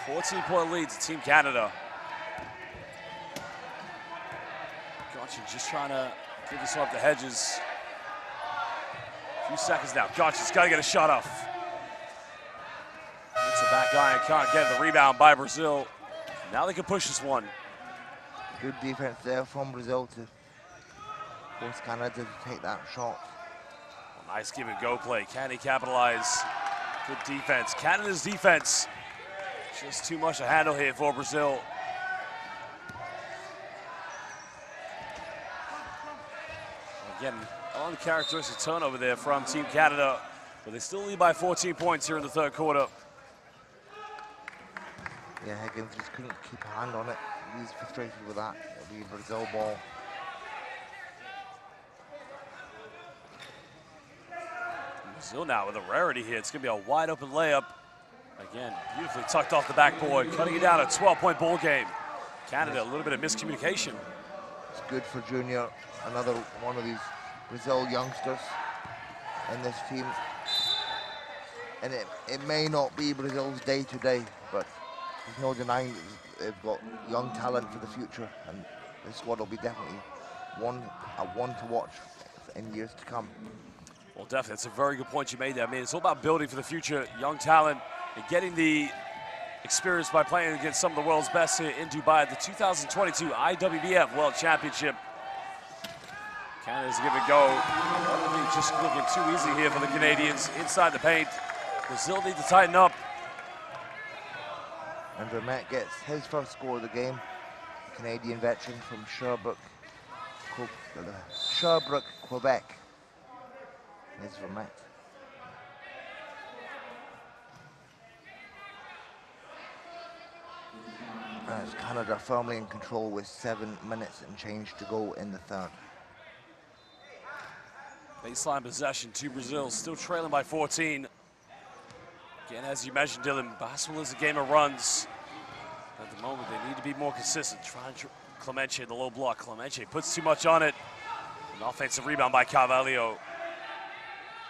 14-point lead to Team Canada. Gotcha just trying to give this off the hedges. A few seconds now. Gotcha's got to get a shot off. It's a back iron, can't get the rebound by Brazil. Now they can push this one. Good defense there from Brazil to force Canada to take that shot. Nice give and go play. Can he capitalize? Good defense. Canada's defense. Just too much to handle here for Brazil. Again, uncharacteristic turnover there from Team Canada, but they still lead by 14 points here in the third quarter. Yeah, Higgins just couldn't keep a hand on it. He's frustrated with that. It'll be a Brazil ball. Brazil now with a rarity here. It's going to be a wide open layup. Again, beautifully tucked off the backboard, cutting it down, a 12-point ball game. Canada, a little bit of miscommunication. It's good for Junior, another one of these Brazil youngsters in this team. And it may not be Brazil's day-to-day, but there's no denying that they've got young talent for the future, and this squad will be definitely one to watch in years to come. Well, definitely, that's a very good point you made there. I mean, it's all about building for the future, young talent, and getting the experience by playing against some of the world's best here in Dubai at the 2022 IWBF World Championship. Canada's give it go. Everything just looking too easy here for the Canadians inside the paint. Brazil need to tighten up. And Vermette gets his first score of the game. The Canadian veteran from Sherbrooke, Quebec. Here's Vermette. As Canada firmly in control with 7 minutes and change to go in the third. Baseline possession to Brazil, still trailing by 14. Again, as you mentioned, Dylan, basketball is a game of runs. At the moment, they need to be more consistent. Trying Clemente in the low block. Clemente puts too much on it. An offensive rebound by Carvalho.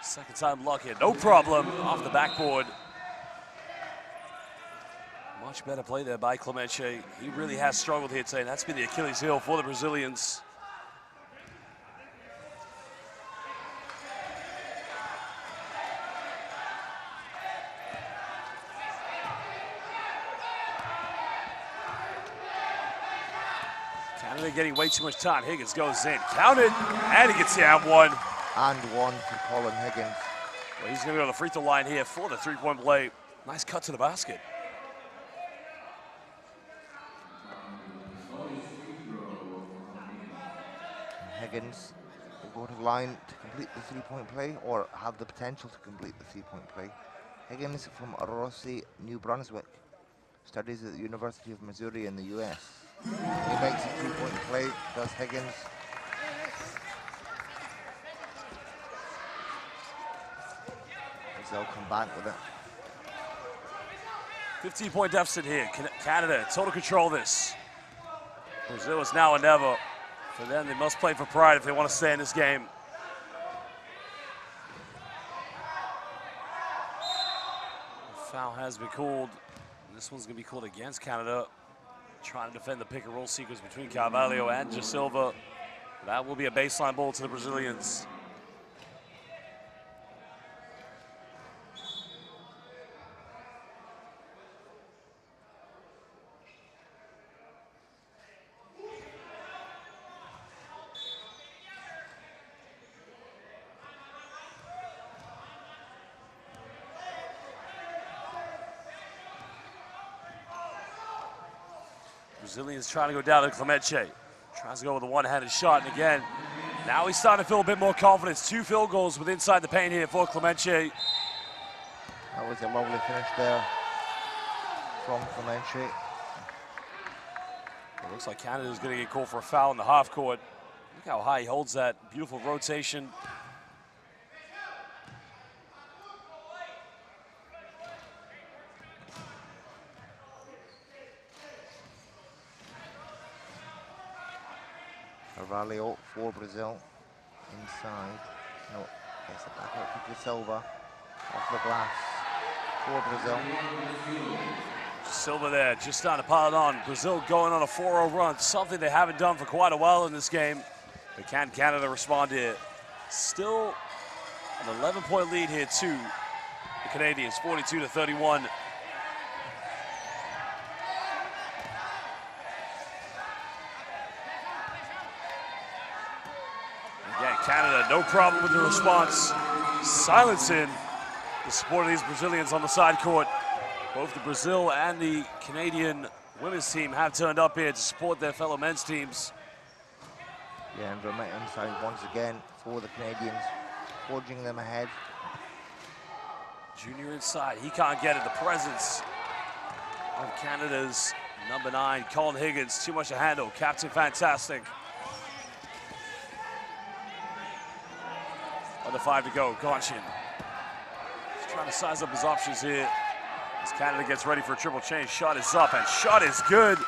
Second time luck here, no problem, off the backboard. Much better play there by Clemente. He really has struggled here today, and that's been the Achilles heel for the Brazilians. Canada getting way too much time. Higgins goes in, counted, and he gets the and one. And one for Colin Higgins. Well, he's going to go to the free throw line here for the three-point play. Nice cut to the basket. Higgins will go to the line to complete the three-point play, or have the potential to complete the three-point play. Higgins from Rossi, New Brunswick. Studies at the University of Missouri in the US. He makes a three-point play, does Higgins. They'll come back with it. 15-point deficit here. Canada, total control of this. Brazil is now or never. For them, they must play for pride if they want to stay in this game. The foul has been called. This one's going to be called against Canada. Trying to defend the pick and roll sequence between Carvalho and De Silva. That will be a baseline ball to the Brazilians. Brazilians trying to go down to Clemente. Tries to go with a one-handed shot, and again, now he's starting to feel a bit more confidence. 2 field goals with inside the paint here for Clemente. That was a lovely finish there from Clemente. It looks like Canada's going to get called for a foul in the half court. Look how high he holds that. Beautiful rotation. Carvalho for Brazil. Inside. No, gets it back out to De Silva. Off the glass for Brazil. Silva there, just starting to pile it on. Brazil going on a 4-0 run, something they haven't done for quite a while in this game. But can Canada respond here? Still an 11-point lead here to the Canadians, 42-31. Again, Canada, no problem with the response. Silencing the support of these Brazilians on the side court. Both the Brazil and the Canadian women's team have turned up here to support their fellow men's teams. Yeah, and momentum side once again for the Canadians, forging them ahead. Junior inside, he can't get it. The presence of Canada's number 9, Colin Higgins, too much to handle. Captain fantastic. Under 5 to go, Gonchin. He's trying to size up his options here as Canada gets ready for a triple change. Shot is up, and shot is good.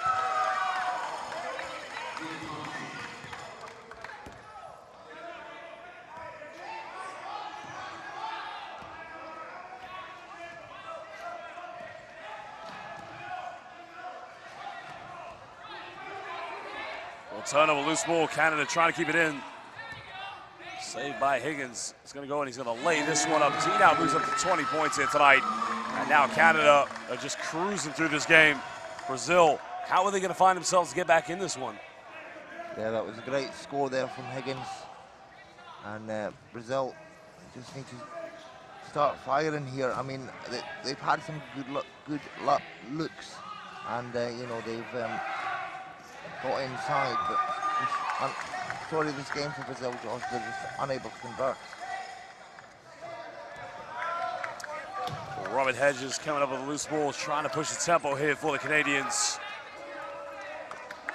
Well, turnover, loose ball. Canada trying to keep it in. Saved by Higgins. He's going to go and he's going to lay this one up. He now moves up to 20 points here tonight. And now Canada are just cruising through this game. Brazil, how are they going to find themselves to get back in this one? Yeah, that was a great score there from Higgins. And Brazil just need to start firing here. I mean, they've had some good looks. And, you know, they've got inside. But sorry, this game for Brazil, Josh, they're just unable to convert. Robert Hedges coming up with a loose ball, trying to push the tempo here for the Canadians.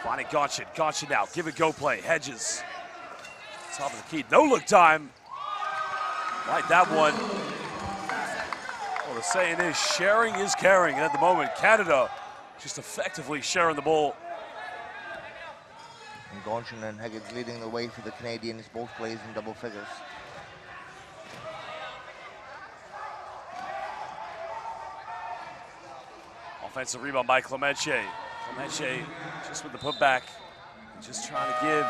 Finding Gonchin. Gonchin now, give it go play. Hedges, top of the key, no look time. Like that one. Well, the saying is sharing is caring. And at the moment, Canada just effectively sharing the ball. And Gonchin and Higgins leading the way for the Canadians, both plays in double figures. Offensive rebound by Clemente. Clemente just with the putback, just trying to give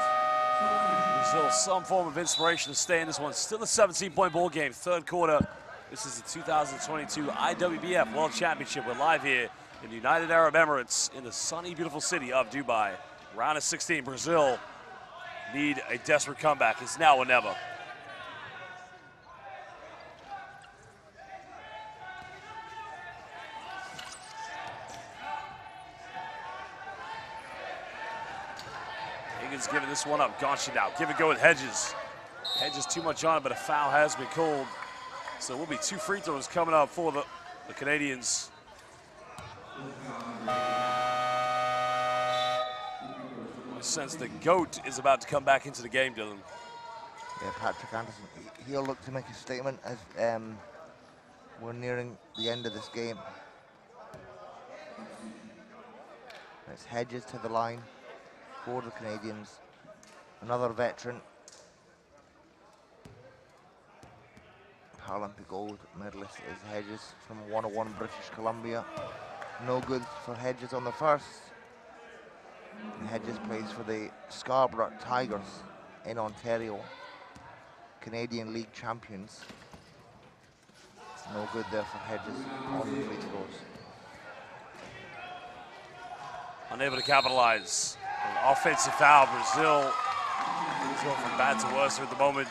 Brazil some form of inspiration to stay in this one. Still a 17-point ball game, third quarter. This is the 2022 IWBF World Championship. We're live here in the United Arab Emirates in the sunny, beautiful city of Dubai. Round of 16, Brazil need a desperate comeback. It's now or never. Higgins giving this one up. Gonchin out. Give it go with Hedges. Hedges too much on it, but a foul has been called. So it will be 2 free throws coming up for the Canadians. Sense the GOAT is about to come back into the game, Dylan. Yeah, Patrick Anderson, he'll look to make a statement as we're nearing the end of this game. It's Hedges to the line for the Canadians. Another veteran. Paralympic gold medalist is Hedges from 101 British Columbia. No good for Hedges on the first. Hedges plays for the Scarborough Tigers in Ontario, Canadian League champions. No good there for Hedges on the free throws. Unable to capitalize. An offensive foul. Brazil is going from bad to worse at the moment.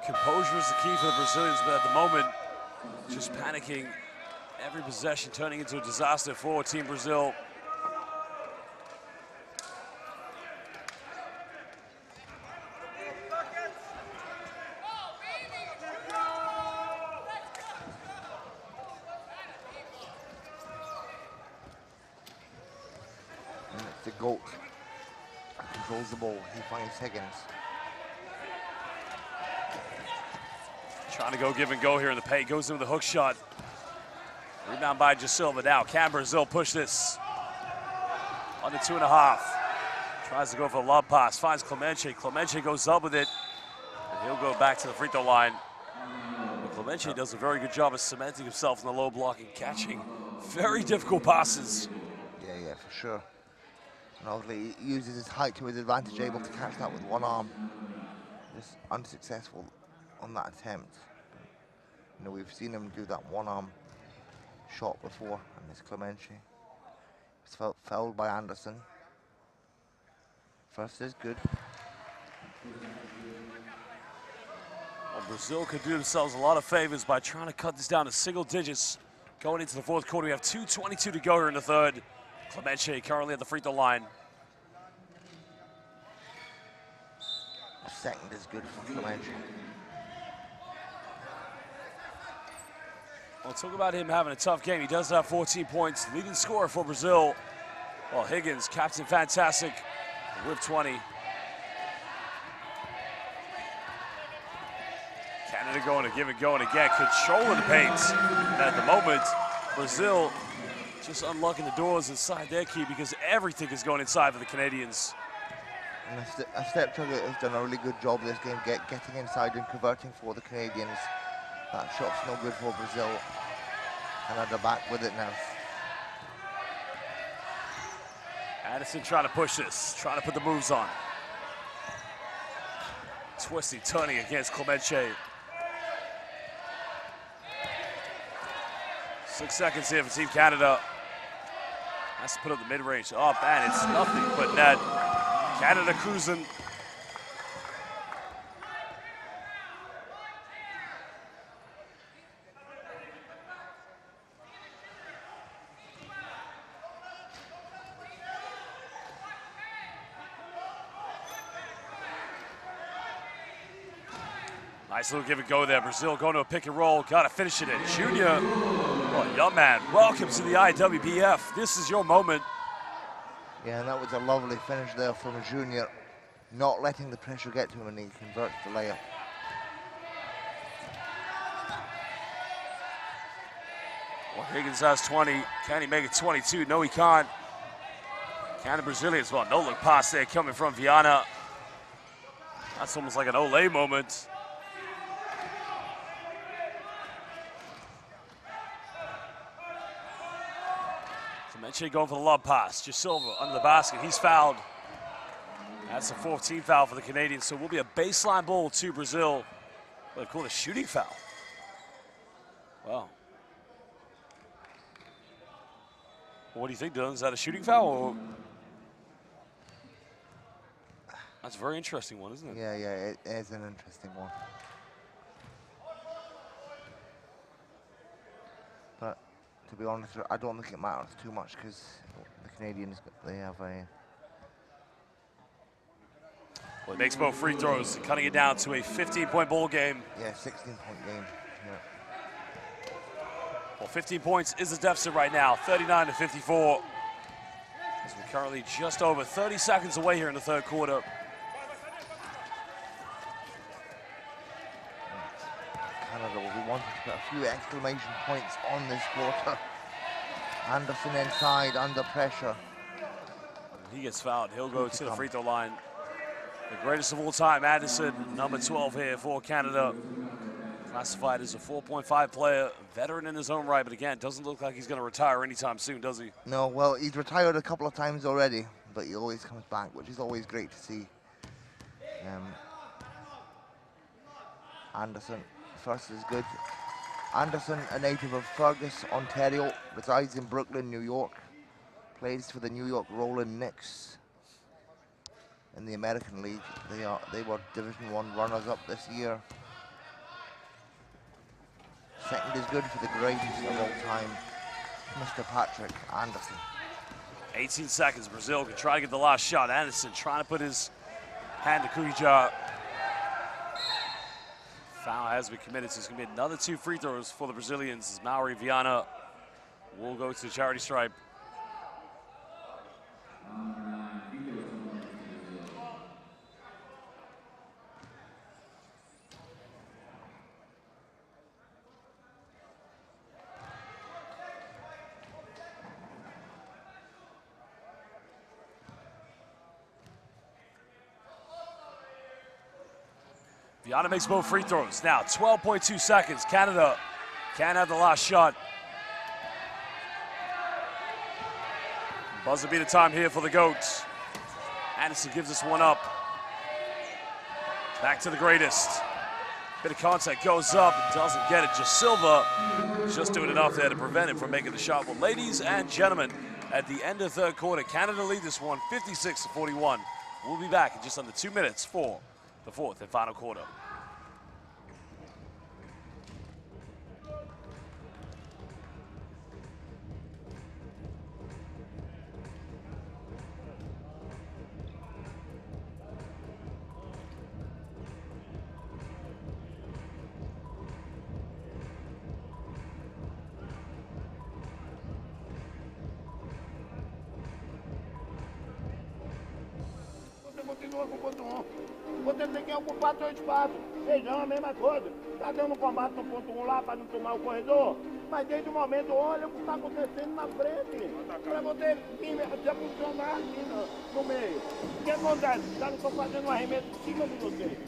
Composure is the key for the Brazilians, but at the moment, just panicking. Every possession turning into a disaster for Team Brazil. And it's the GOAT. Controls the ball. He finds Higgins. Trying to go give and go here in the paint. Goes in with a hook shot. Rebound by Silva now. Can Brazil push this? Under 2.5. Tries to go for a lob pass. Finds Clemente. Clemente goes up with it. And he'll go back to the free throw line. Clemente does a very good job of cementing himself in the low block and catching very difficult passes. Yeah, for sure. And obviously he uses his height to his advantage, able to catch that with one arm. Just unsuccessful on that attempt. You know, we've seen him do that one arm shot before, and this Clemente. He's fouled by Anderson. First is good. Well, Brazil could do themselves a lot of favors by trying to cut this down to single digits. Going into the fourth quarter, we have 2:22 to go here in the third. Clemente currently at the free throw line. Second is good for Clemente. Well, talk about him having a tough game. He does have 14 points, leading scorer for Brazil. Well, Higgins, Captain Fantastic, with 20. Canada going to give it going again, controlling the paint. And at the moment, Brazil just unlocking the doors inside their key because everything is going inside for the Canadians. And a Stepchild has done a really good job this game, getting inside and converting for the Canadians. That shot's no good for Brazil. Canada back with it now. Addison trying to push this, trying to put the moves on. Twisty, turning against Clemente. 6 seconds here for Team Canada. Has to put up the mid-range up, and it's nothing but net. Canada cruising. Nice little give and go there. Brazil going to a pick and roll. Got to finish it in. Junior, oh, young man, welcome to the IWBF. This is your moment. Yeah, and that was a lovely finish there from Junior. Not letting the pressure get to him, and he converts the layup. Well, Higgins has 20. Can he make it 22? No, he can't. Can the Brazilians? Well, no look pass there coming from Viana. That's almost like an Olay moment. Clemente going for the lob pass. Silva under the basket. He's fouled. That's a 14th foul for the Canadians, so it will be a baseline ball to Brazil. Well, they call it a shooting foul. Wow. What do you think, Dylan? Is that a shooting foul? Or? That's a very interesting one, isn't it? Yeah, it is an interesting one. But to be honest, I don't think it matters too much because the Canadians, they have a... Well, he makes both free throws, cutting it down to a 15-point ball game. Yeah, 16-point game. Yeah. Well, 15 points is the deficit right now, 39 to 54. As we're currently just over 30 seconds away here in the third quarter. Canada will be wanting to put a few exclamation points on this quarter. Anderson inside, under pressure. He gets fouled. He'll go to the free throw line. The greatest of all time, Anderson, number 12 here for Canada. Classified as a 4.5 player, veteran in his own right, but again, doesn't look like he's going to retire anytime soon, does he? No, well, he's retired a couple of times already, but he always comes back, which is always great to see. Anderson, first is good. Anderson, a native of Fergus, Ontario, resides in Brooklyn, New York, plays for the New York Rolling Knicks in the American League. They were Division I runners-up this year. Second is good for the greatest of all time, Mr. Patrick Anderson. 18 seconds, Brazil can try to get the last shot. Anderson trying to put his hand to cookie jar. Foul has been committed, so it's going to be another 2 free throws for the Brazilians as Mauri Viana will go to the charity stripe. Viana makes both free throws. Now 12.2 seconds. Canada can't have the last shot. Buzzer beater time here for the Goats. Anderson gives us one up. Back to the greatest. Bit of contact, goes up, doesn't get it. Just Silva just doing enough there to prevent him from making the shot. Well, ladies and gentlemen, at the end of third quarter, Canada lead this one 56-41. We'll be back in just under 2 minutes for the fourth and final quarter. Continua com o ponto 1. Você tem que ocupar seu espaço. Feijão, a mesma coisa. Tá dando combate no ponto 1 lá para não tomar o corredor. Mas desde o momento, olha o que está acontecendo na frente. Para você já funcionar aqui no meio. O que acontece? Os caras estão fazendo um arremesso em cima de você.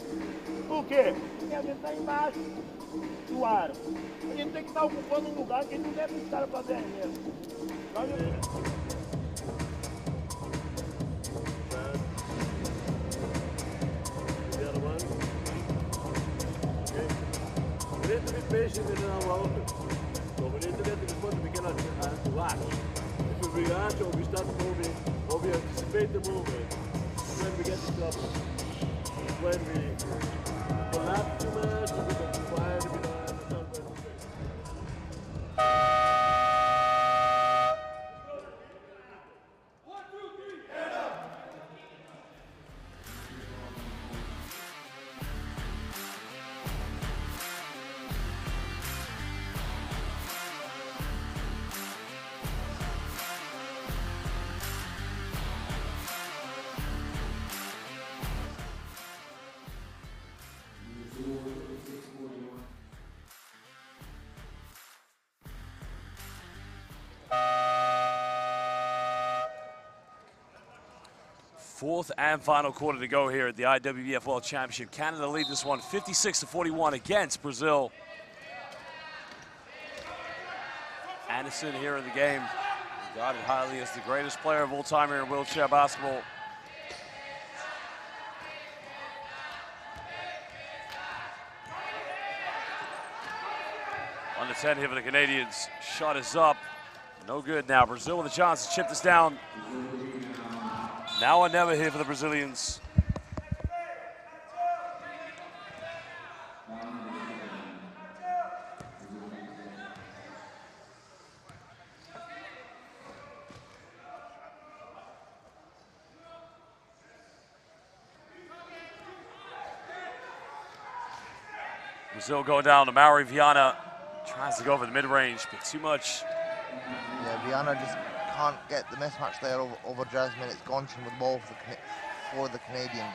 Por quê? Porque a gente está embaixo do aro. A gente tem que estar ocupando um lugar que não deve os caras fazer arremesso. We need to be patient in our offense. So we need to get to the point we cannot react. If we react or we start moving or we anticipate the movement, when we get in trouble. When we collapse too much, we become quiet, we don't understand what we're saying. Fourth and final quarter to go here at the IWBF World Championship. Canada lead this one 56-41 against Brazil. Anderson here in the game, regarded highly as the greatest player of all time here in wheelchair basketball. Under 10 here for the Canadians. Shot is up. No good now. Brazil with a chance to chip this down. Now or never here for the Brazilians. Brazil going down to Mauri Viana. Tries to go for the mid-range, but too much. Yeah, Viana just can't get the mismatch there over Jasmine. It's Gonchin with the ball for the Canadians.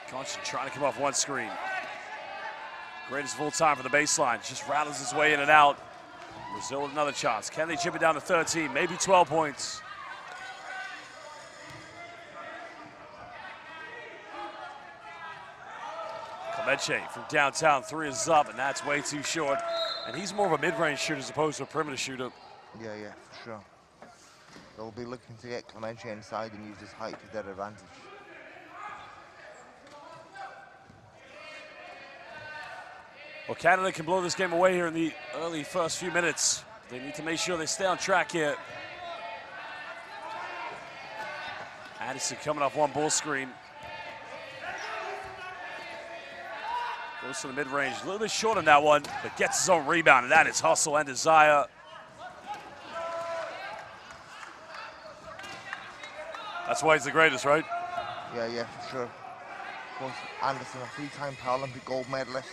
Gonchin trying to come off one screen. Greatest of all time for the baseline. Just rattles his way in and out. Brazil with another chance. Can they chip it down to 13, maybe 12 points? Clemente from downtown, three is up, and that's way too short. And he's more of a mid-range shooter as opposed to a perimeter shooter. Yeah, for sure. They'll be looking to get Clemente inside and use his height to their advantage. Well, Canada can blow this game away here in the early first few minutes. They need to make sure they stay on track here. Addison coming off one ball screen. Goes to the mid-range, a little bit short on that one, but gets his own rebound, and that is hustle and desire. That's why he's the greatest, right? Yeah, for sure. Of course, Anderson, a three-time Paralympic gold medalist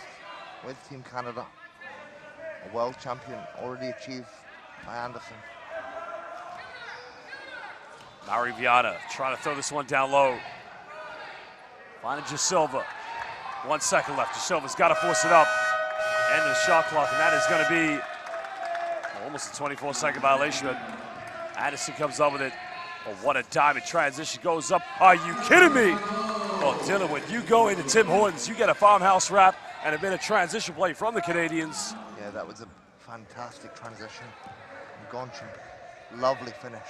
with Team Canada. A world champion already achieved by Anderson. Mauri Viana trying to throw this one down low. Finding Silva. 1 second left. Silva's got to force it up. End of the shot clock, and that is going to be almost a 24-second violation. But Addison comes up with it. Oh, what a diamond transition goes up. Are you kidding me? Well, Dylan, when you go into Tim Hortons, you get a farmhouse wrap and a bit of transition play from the Canadians. Yeah, that was a fantastic transition. Gonchin, lovely finish.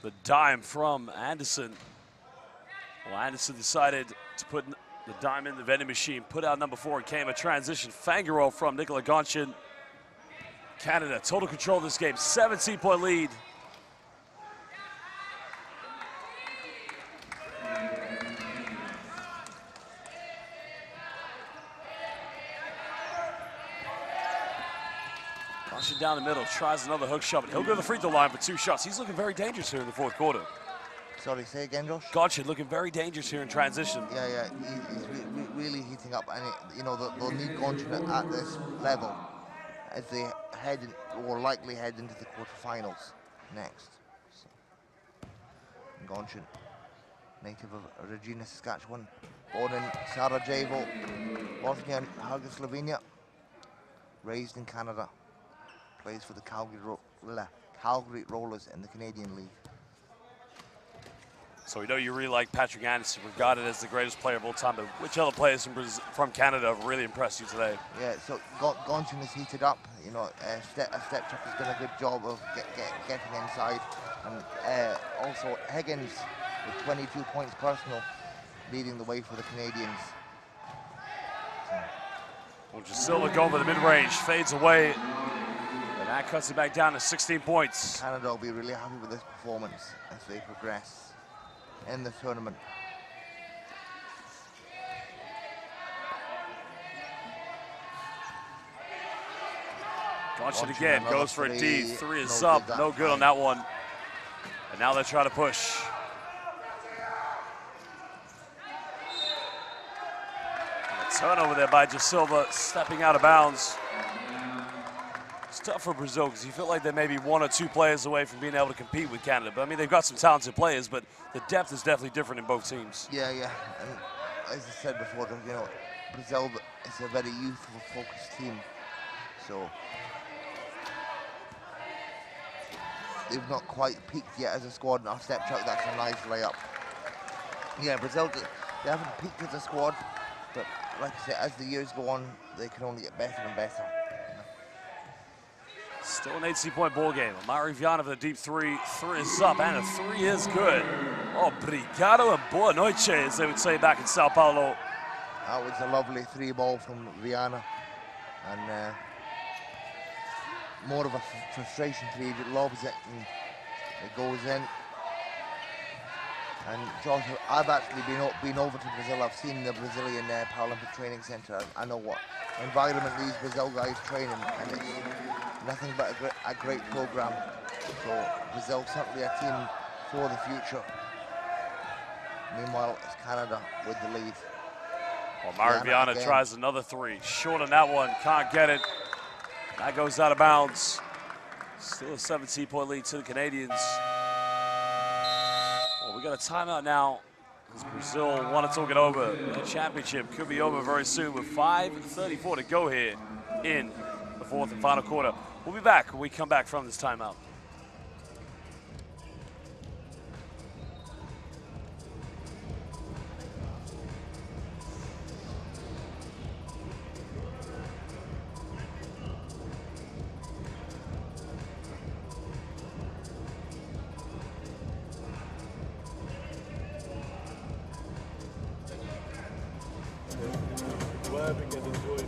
The dime from Anderson. Well, Anderson decided to put the dime in the vending machine, put out number 4, and came a transition Fangaro from Nikola Gonchin. Canada, total control of this game, 17-point lead. Gonchin down the middle, tries another hook shot, and he'll go to the free throw line for 2 shots. He's looking very dangerous here in the 4th quarter. Sorry, say again, Josh? Gonchin looking very dangerous here in transition. Yeah, he's really heating up, and they'll need Gonchin at this level as they head in, or likely head into the quarterfinals next. So, Gonchin, native of Regina, Saskatchewan, born in Sarajevo, Bosnia and Herzegovina, raised in Canada, plays for the Calgary Rollers in the Canadian League. So we know you really like Patrick Anderson, regarded as the greatest player of all time, but which other players from Canada have really impressed you today? Yeah, so Gonchin is heated up. Step Chuck has done a good job of getting inside. And also Higgins with 22 points personal, leading the way for the Canadians. Well, Jasilva going for the mid-range, fades away, and that cuts it back down to 16 points. Canada will be really happy with this performance as they progress in the tournament. Gonchin again goes for a D. 3 is up, no good on that one. And now they try to push. And a turnover there by Jasilva, stepping out of bounds. It's tough for Brazil because you feel like they're maybe 1 or 2 players away from being able to compete with Canada. But I mean, they've got some talented players, but the depth is definitely different in both teams. Yeah. And as I said before, Brazil is a very youthful, focused team. So they've not quite peaked yet as a squad. And our step chuck, that's a nice layup. Yeah, Brazil, they haven't peaked as a squad, but like I said, as the years go on, they can only get better and better. Still an 18-point ball game. Amari Viana for the deep 3. 3 is up, and a 3 is good. Obrigado and boa noite, as they would say back in Sao Paulo. That was a lovely 3 ball from Viana, and more of a frustration 3. He lobs it and it goes in. And Josh, I've actually been over to Brazil. I've seen the Brazilian Paralympic Training Center. I know what environment these Brazil guys train in, and it's nothing but a great program. So Brazil certainly a team for the future. Meanwhile, it's Canada with the lead. Well, Amari Viana tries another 3. Short on that one, can't get it. That goes out of bounds. Still a 17-point lead to the Canadians. Well, we got a timeout now as Brazil want to talk it over. The championship could be over very soon with 5:34 to go here in the 4th and final quarter. We'll be back when we come back from this timeout. Where we can enjoy it.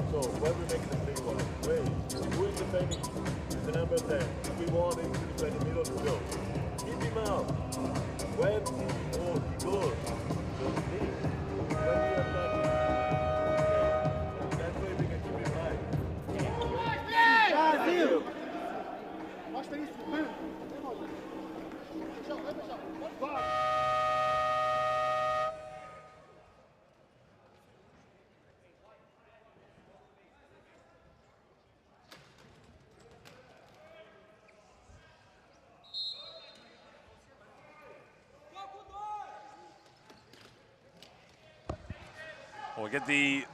So where we make the big one. Wait, who is defending the number 10? We want him to defend the middle of the field. Keep him out. When he goes. So when we attack him, that way we can keep him high. We'll get the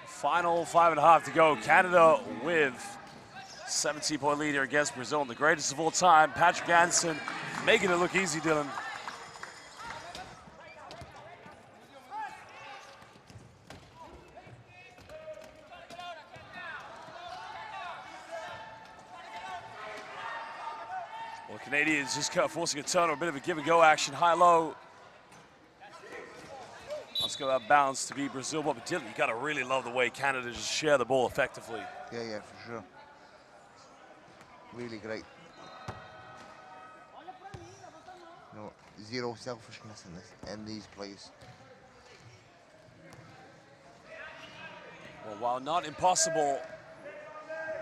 final 5.5 to go. Canada with 17-point lead here against Brazil, and the greatest of all time, Patrick Anderson, making it look easy, Dylan. Well, Canadians just kind of forcing a turn or a bit of a give-and-go action, high-low. Let's go out of bounds to beat Brazil, but Dylan, you gotta really love the way Canada just share the ball effectively. Yeah, for sure. Really great. No, zero selfishness in these plays. Well, while not impossible,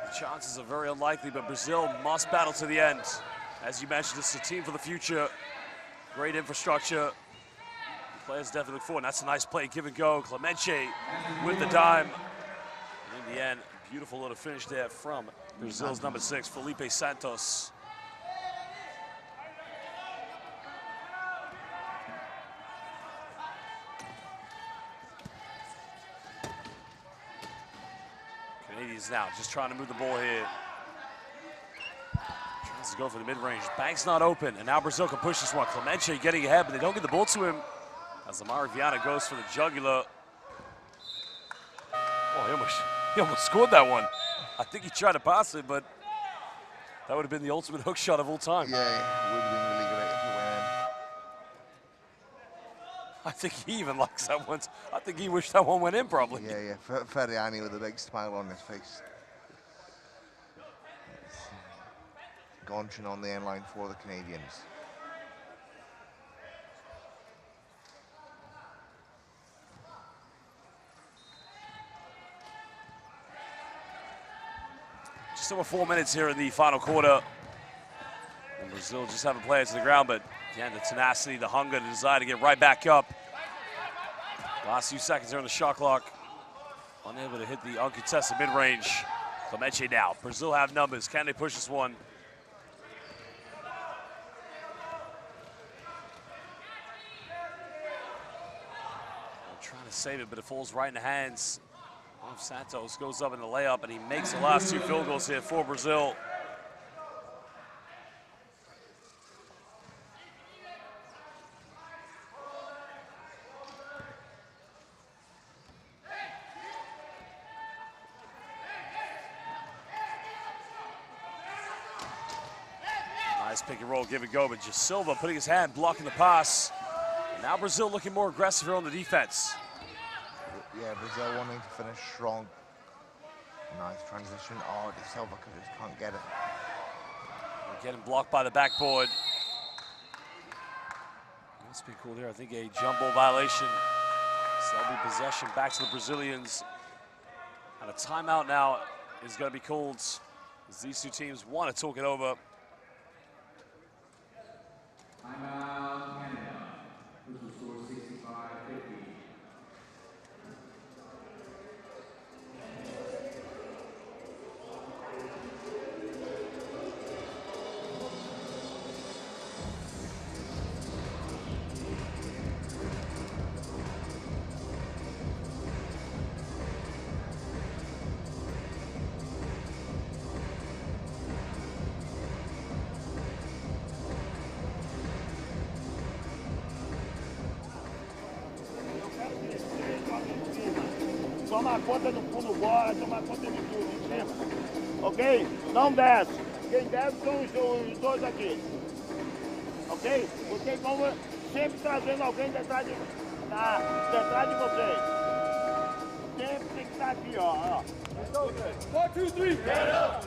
the chances are very unlikely, but Brazil must battle to the end. As you mentioned, this is a team for the future. Great infrastructure. Players definitely look forward. That's a nice play, give and go. Clemente with the dime. And in the end, beautiful little finish there from Brazil's number 6, Felipe Santos. Canadians now just trying to move the ball here. Tries to go for the mid-range. Bank's not open, and now Brazil can push this one. Clemente getting ahead, but they don't get the ball to him. As Amari Viana goes for the jugular. Oh, he almost scored that one. I think he tried to pass it, but that would have been the ultimate hook shot of all time. Yeah, it would have been really great if it went in. I think he even likes that one. I think he wished that one went in, probably. Yeah. Ferriani with a big smile on his face. Gonchen on the end line for the Canadians. Just over 4 minutes here in the final quarter. And Brazil just haven't played it to the ground, but again, the tenacity, the hunger, the desire to get right back up. Last few seconds here on the shot clock. Unable to hit the uncontested mid-range. Clemente now. Brazil have numbers. Can they push this one? They're trying to save it, but it falls right in the hands. Santos goes up in the layup, and he makes the last 2 field goals here for Brazil. Nice pick and roll, give and go, but just Silva putting his hand, blocking the pass. And now Brazil looking more aggressive here on the defense. Yeah, Brazil wanting to finish strong. Nice transition. Oh, De Silva just can't get it. We're getting blocked by the backboard. That's been cool there. I think a jump ball violation. So that'll be possession back to the Brazilians. And a timeout now is going to be called as these two teams want to talk it over. Timeout, Canada. This will score 65-50. Toma conta do fundo bola, toma conta de tudo em cima. Ok? Não desce. Quem desce são os dois aqui. Ok? Vocês vão sempre trazendo alguém detrás de vocês. Sempre tem que estar aqui, ó. 1, 2, 3. Get up.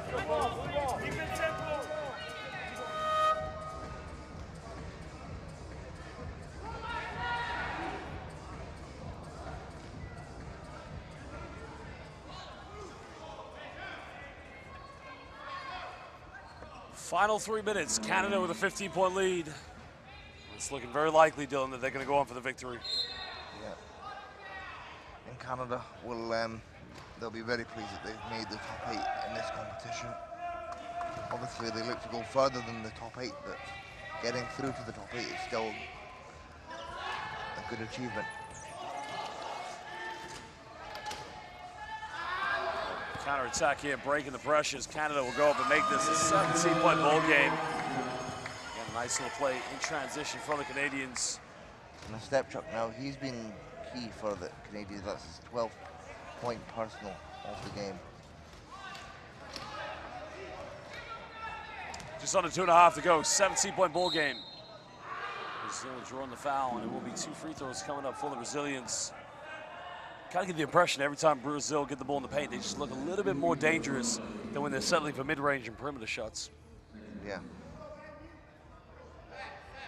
Final 3 minutes, Canada with a 15-point lead. It's looking very likely, Dylan, that they're going to go on for the victory. Yeah. And Canada will, they'll be very pleased that they've made the top 8 in this competition. Obviously, they look to go further than the top 8, but getting through to the top 8 is still a good achievement. Counter-attack here, breaking the pressures. Canada will go up and make this a 17-point ball game. Again, a nice little play in transition for the Canadians. And a step truck now, he's been key for the Canadians. That's his 12th point personal of the game. Just under 2.5 to go, 17-point ball game. Brazil drawing the foul, and it will be 2 free throws coming up for the Brazilians. Kind of get the impression every time Brazil get the ball in the paint, they just look a little bit more dangerous than when they're settling for mid-range and perimeter shots. Yeah.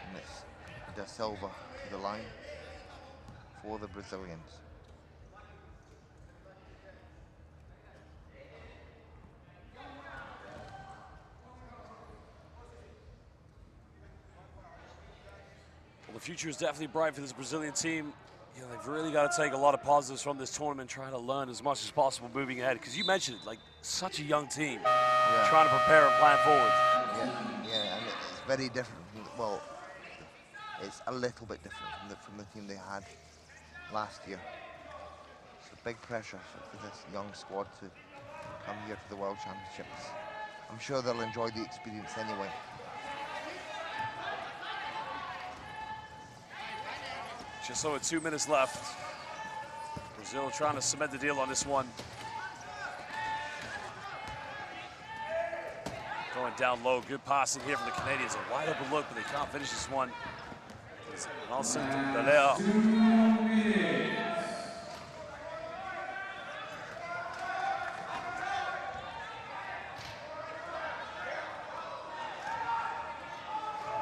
And it's Da Silva to the line for the Brazilians. Well, the future is definitely bright for this Brazilian team. You know, they've really got to take a lot of positives from this tournament, trying to learn as much as possible moving ahead. Because you mentioned it, like such a young team, trying to prepare and plan forward. Yeah, and it's very different. Well, it's a little bit different from the team they had last year. It's a big pressure for this young squad to come here to the World Championships. I'm sure they'll enjoy the experience anyway. Just over 2 minutes left. Brazil trying to cement the deal on this one. Going down low, good passing here from the Canadians. A wide open look, but they can't finish this one. Nelson Galea.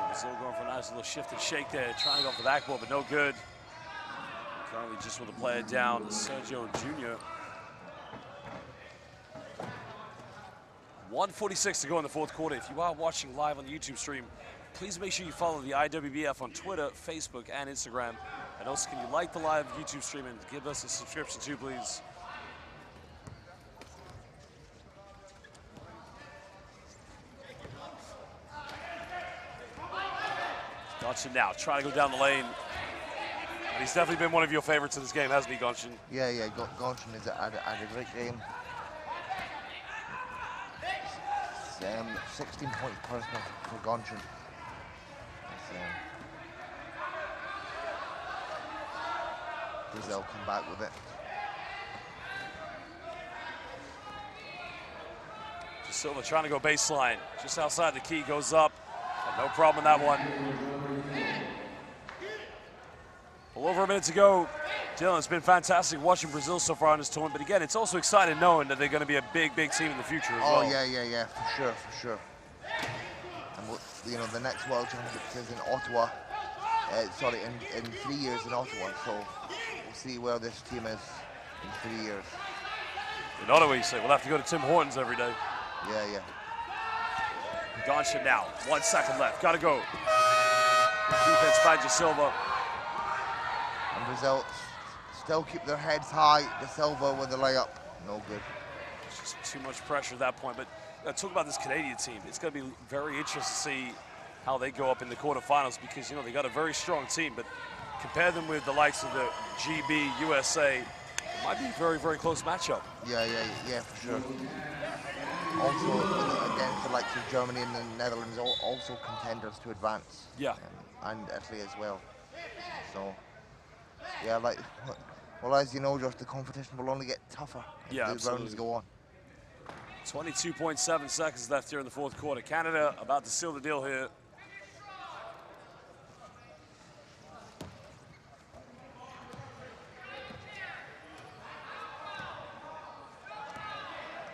Brazil going for a nice little shift and shake there, trying to go for the backboard, but no good. Currently just with the player down, Sergio Jr. 1:46 to go in the fourth quarter. If you are watching live on the YouTube stream, please make sure you follow the IWBF on Twitter, Facebook, and Instagram. And also, can you like the live YouTube stream and give us a subscription too, please? Gonshin now, trying to go down the lane. And he's definitely been one of your favorites in this game, hasn't he, Gonshin? Yeah, Gonshin has had a great game. 16 points personal for Gonshin. Brazil come back with it. Just Silva trying to go baseline. Just outside the key, goes up. And no problem in that one. Well, over a minute to go. Dylan, it's been fantastic watching Brazil so far in this tournament. But again, it's also exciting knowing that they're going to be a big, big team in the future as well. Oh, yeah, for sure. And you know, the next World Championships is in Ottawa. In 3 years in Ottawa. So we'll see where this team is in 3 years. In Ottawa, you say, we'll have to go to Tim Hortons every day. Yeah. Gonshin now, 1 second left, gotta go. Defense by Da Silva. And Brazil still keep their heads high. Da Silva with the layup, no good. It's just too much pressure at that point. But talk about this Canadian team. It's gonna be very interesting to see how they go up in the quarterfinals because, you know, they got a very strong team, but compare them with the likes of the GB, USA, it might be a very, very close matchup. Yeah, for sure. Also, against the likes of Germany and the Netherlands, also contenders to advance. Yeah. And Italy as well. So, yeah, well, as you know, Josh, the competition will only get tougher as the rounds go on. 22.7 seconds left here in the fourth quarter. Canada about to seal the deal here.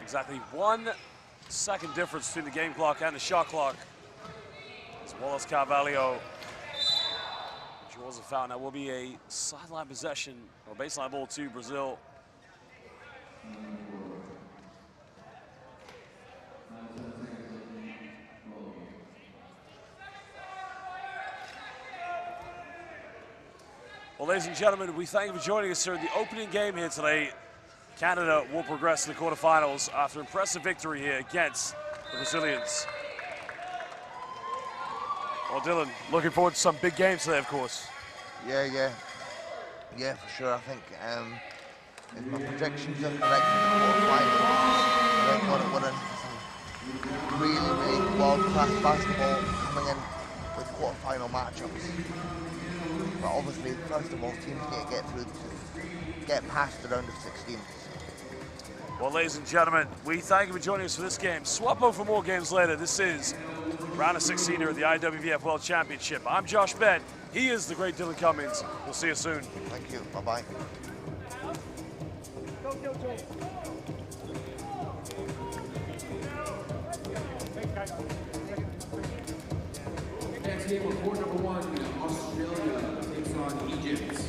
Exactly 1 second difference between the game clock and the shot clock. As well as Carvalho draws a foul. Now will be a sideline possession or baseline ball to Brazil. Well, ladies and gentlemen, we thank you for joining us here in the opening game here today. Canada will progress to the quarterfinals after impressive victory here against the Brazilians. Well, Dylan, looking forward to some big games today, of course. Yeah, for sure. I think If my predictions are correct in the quarterfinals, they've got it winning some really world-class basketball coming in with quarterfinal matchups. But obviously, first of all, teams need to get past the round of 16. Well, ladies and gentlemen, we thank you for joining us for this game. Swap over for more games later. This is round of 16 here at the IWBF World Championship. I'm Josh Bent. He is the great Dylan Cummings. We'll see you soon. Thank you. Bye-bye. Next game of court number 1, Australia takes on Egypt.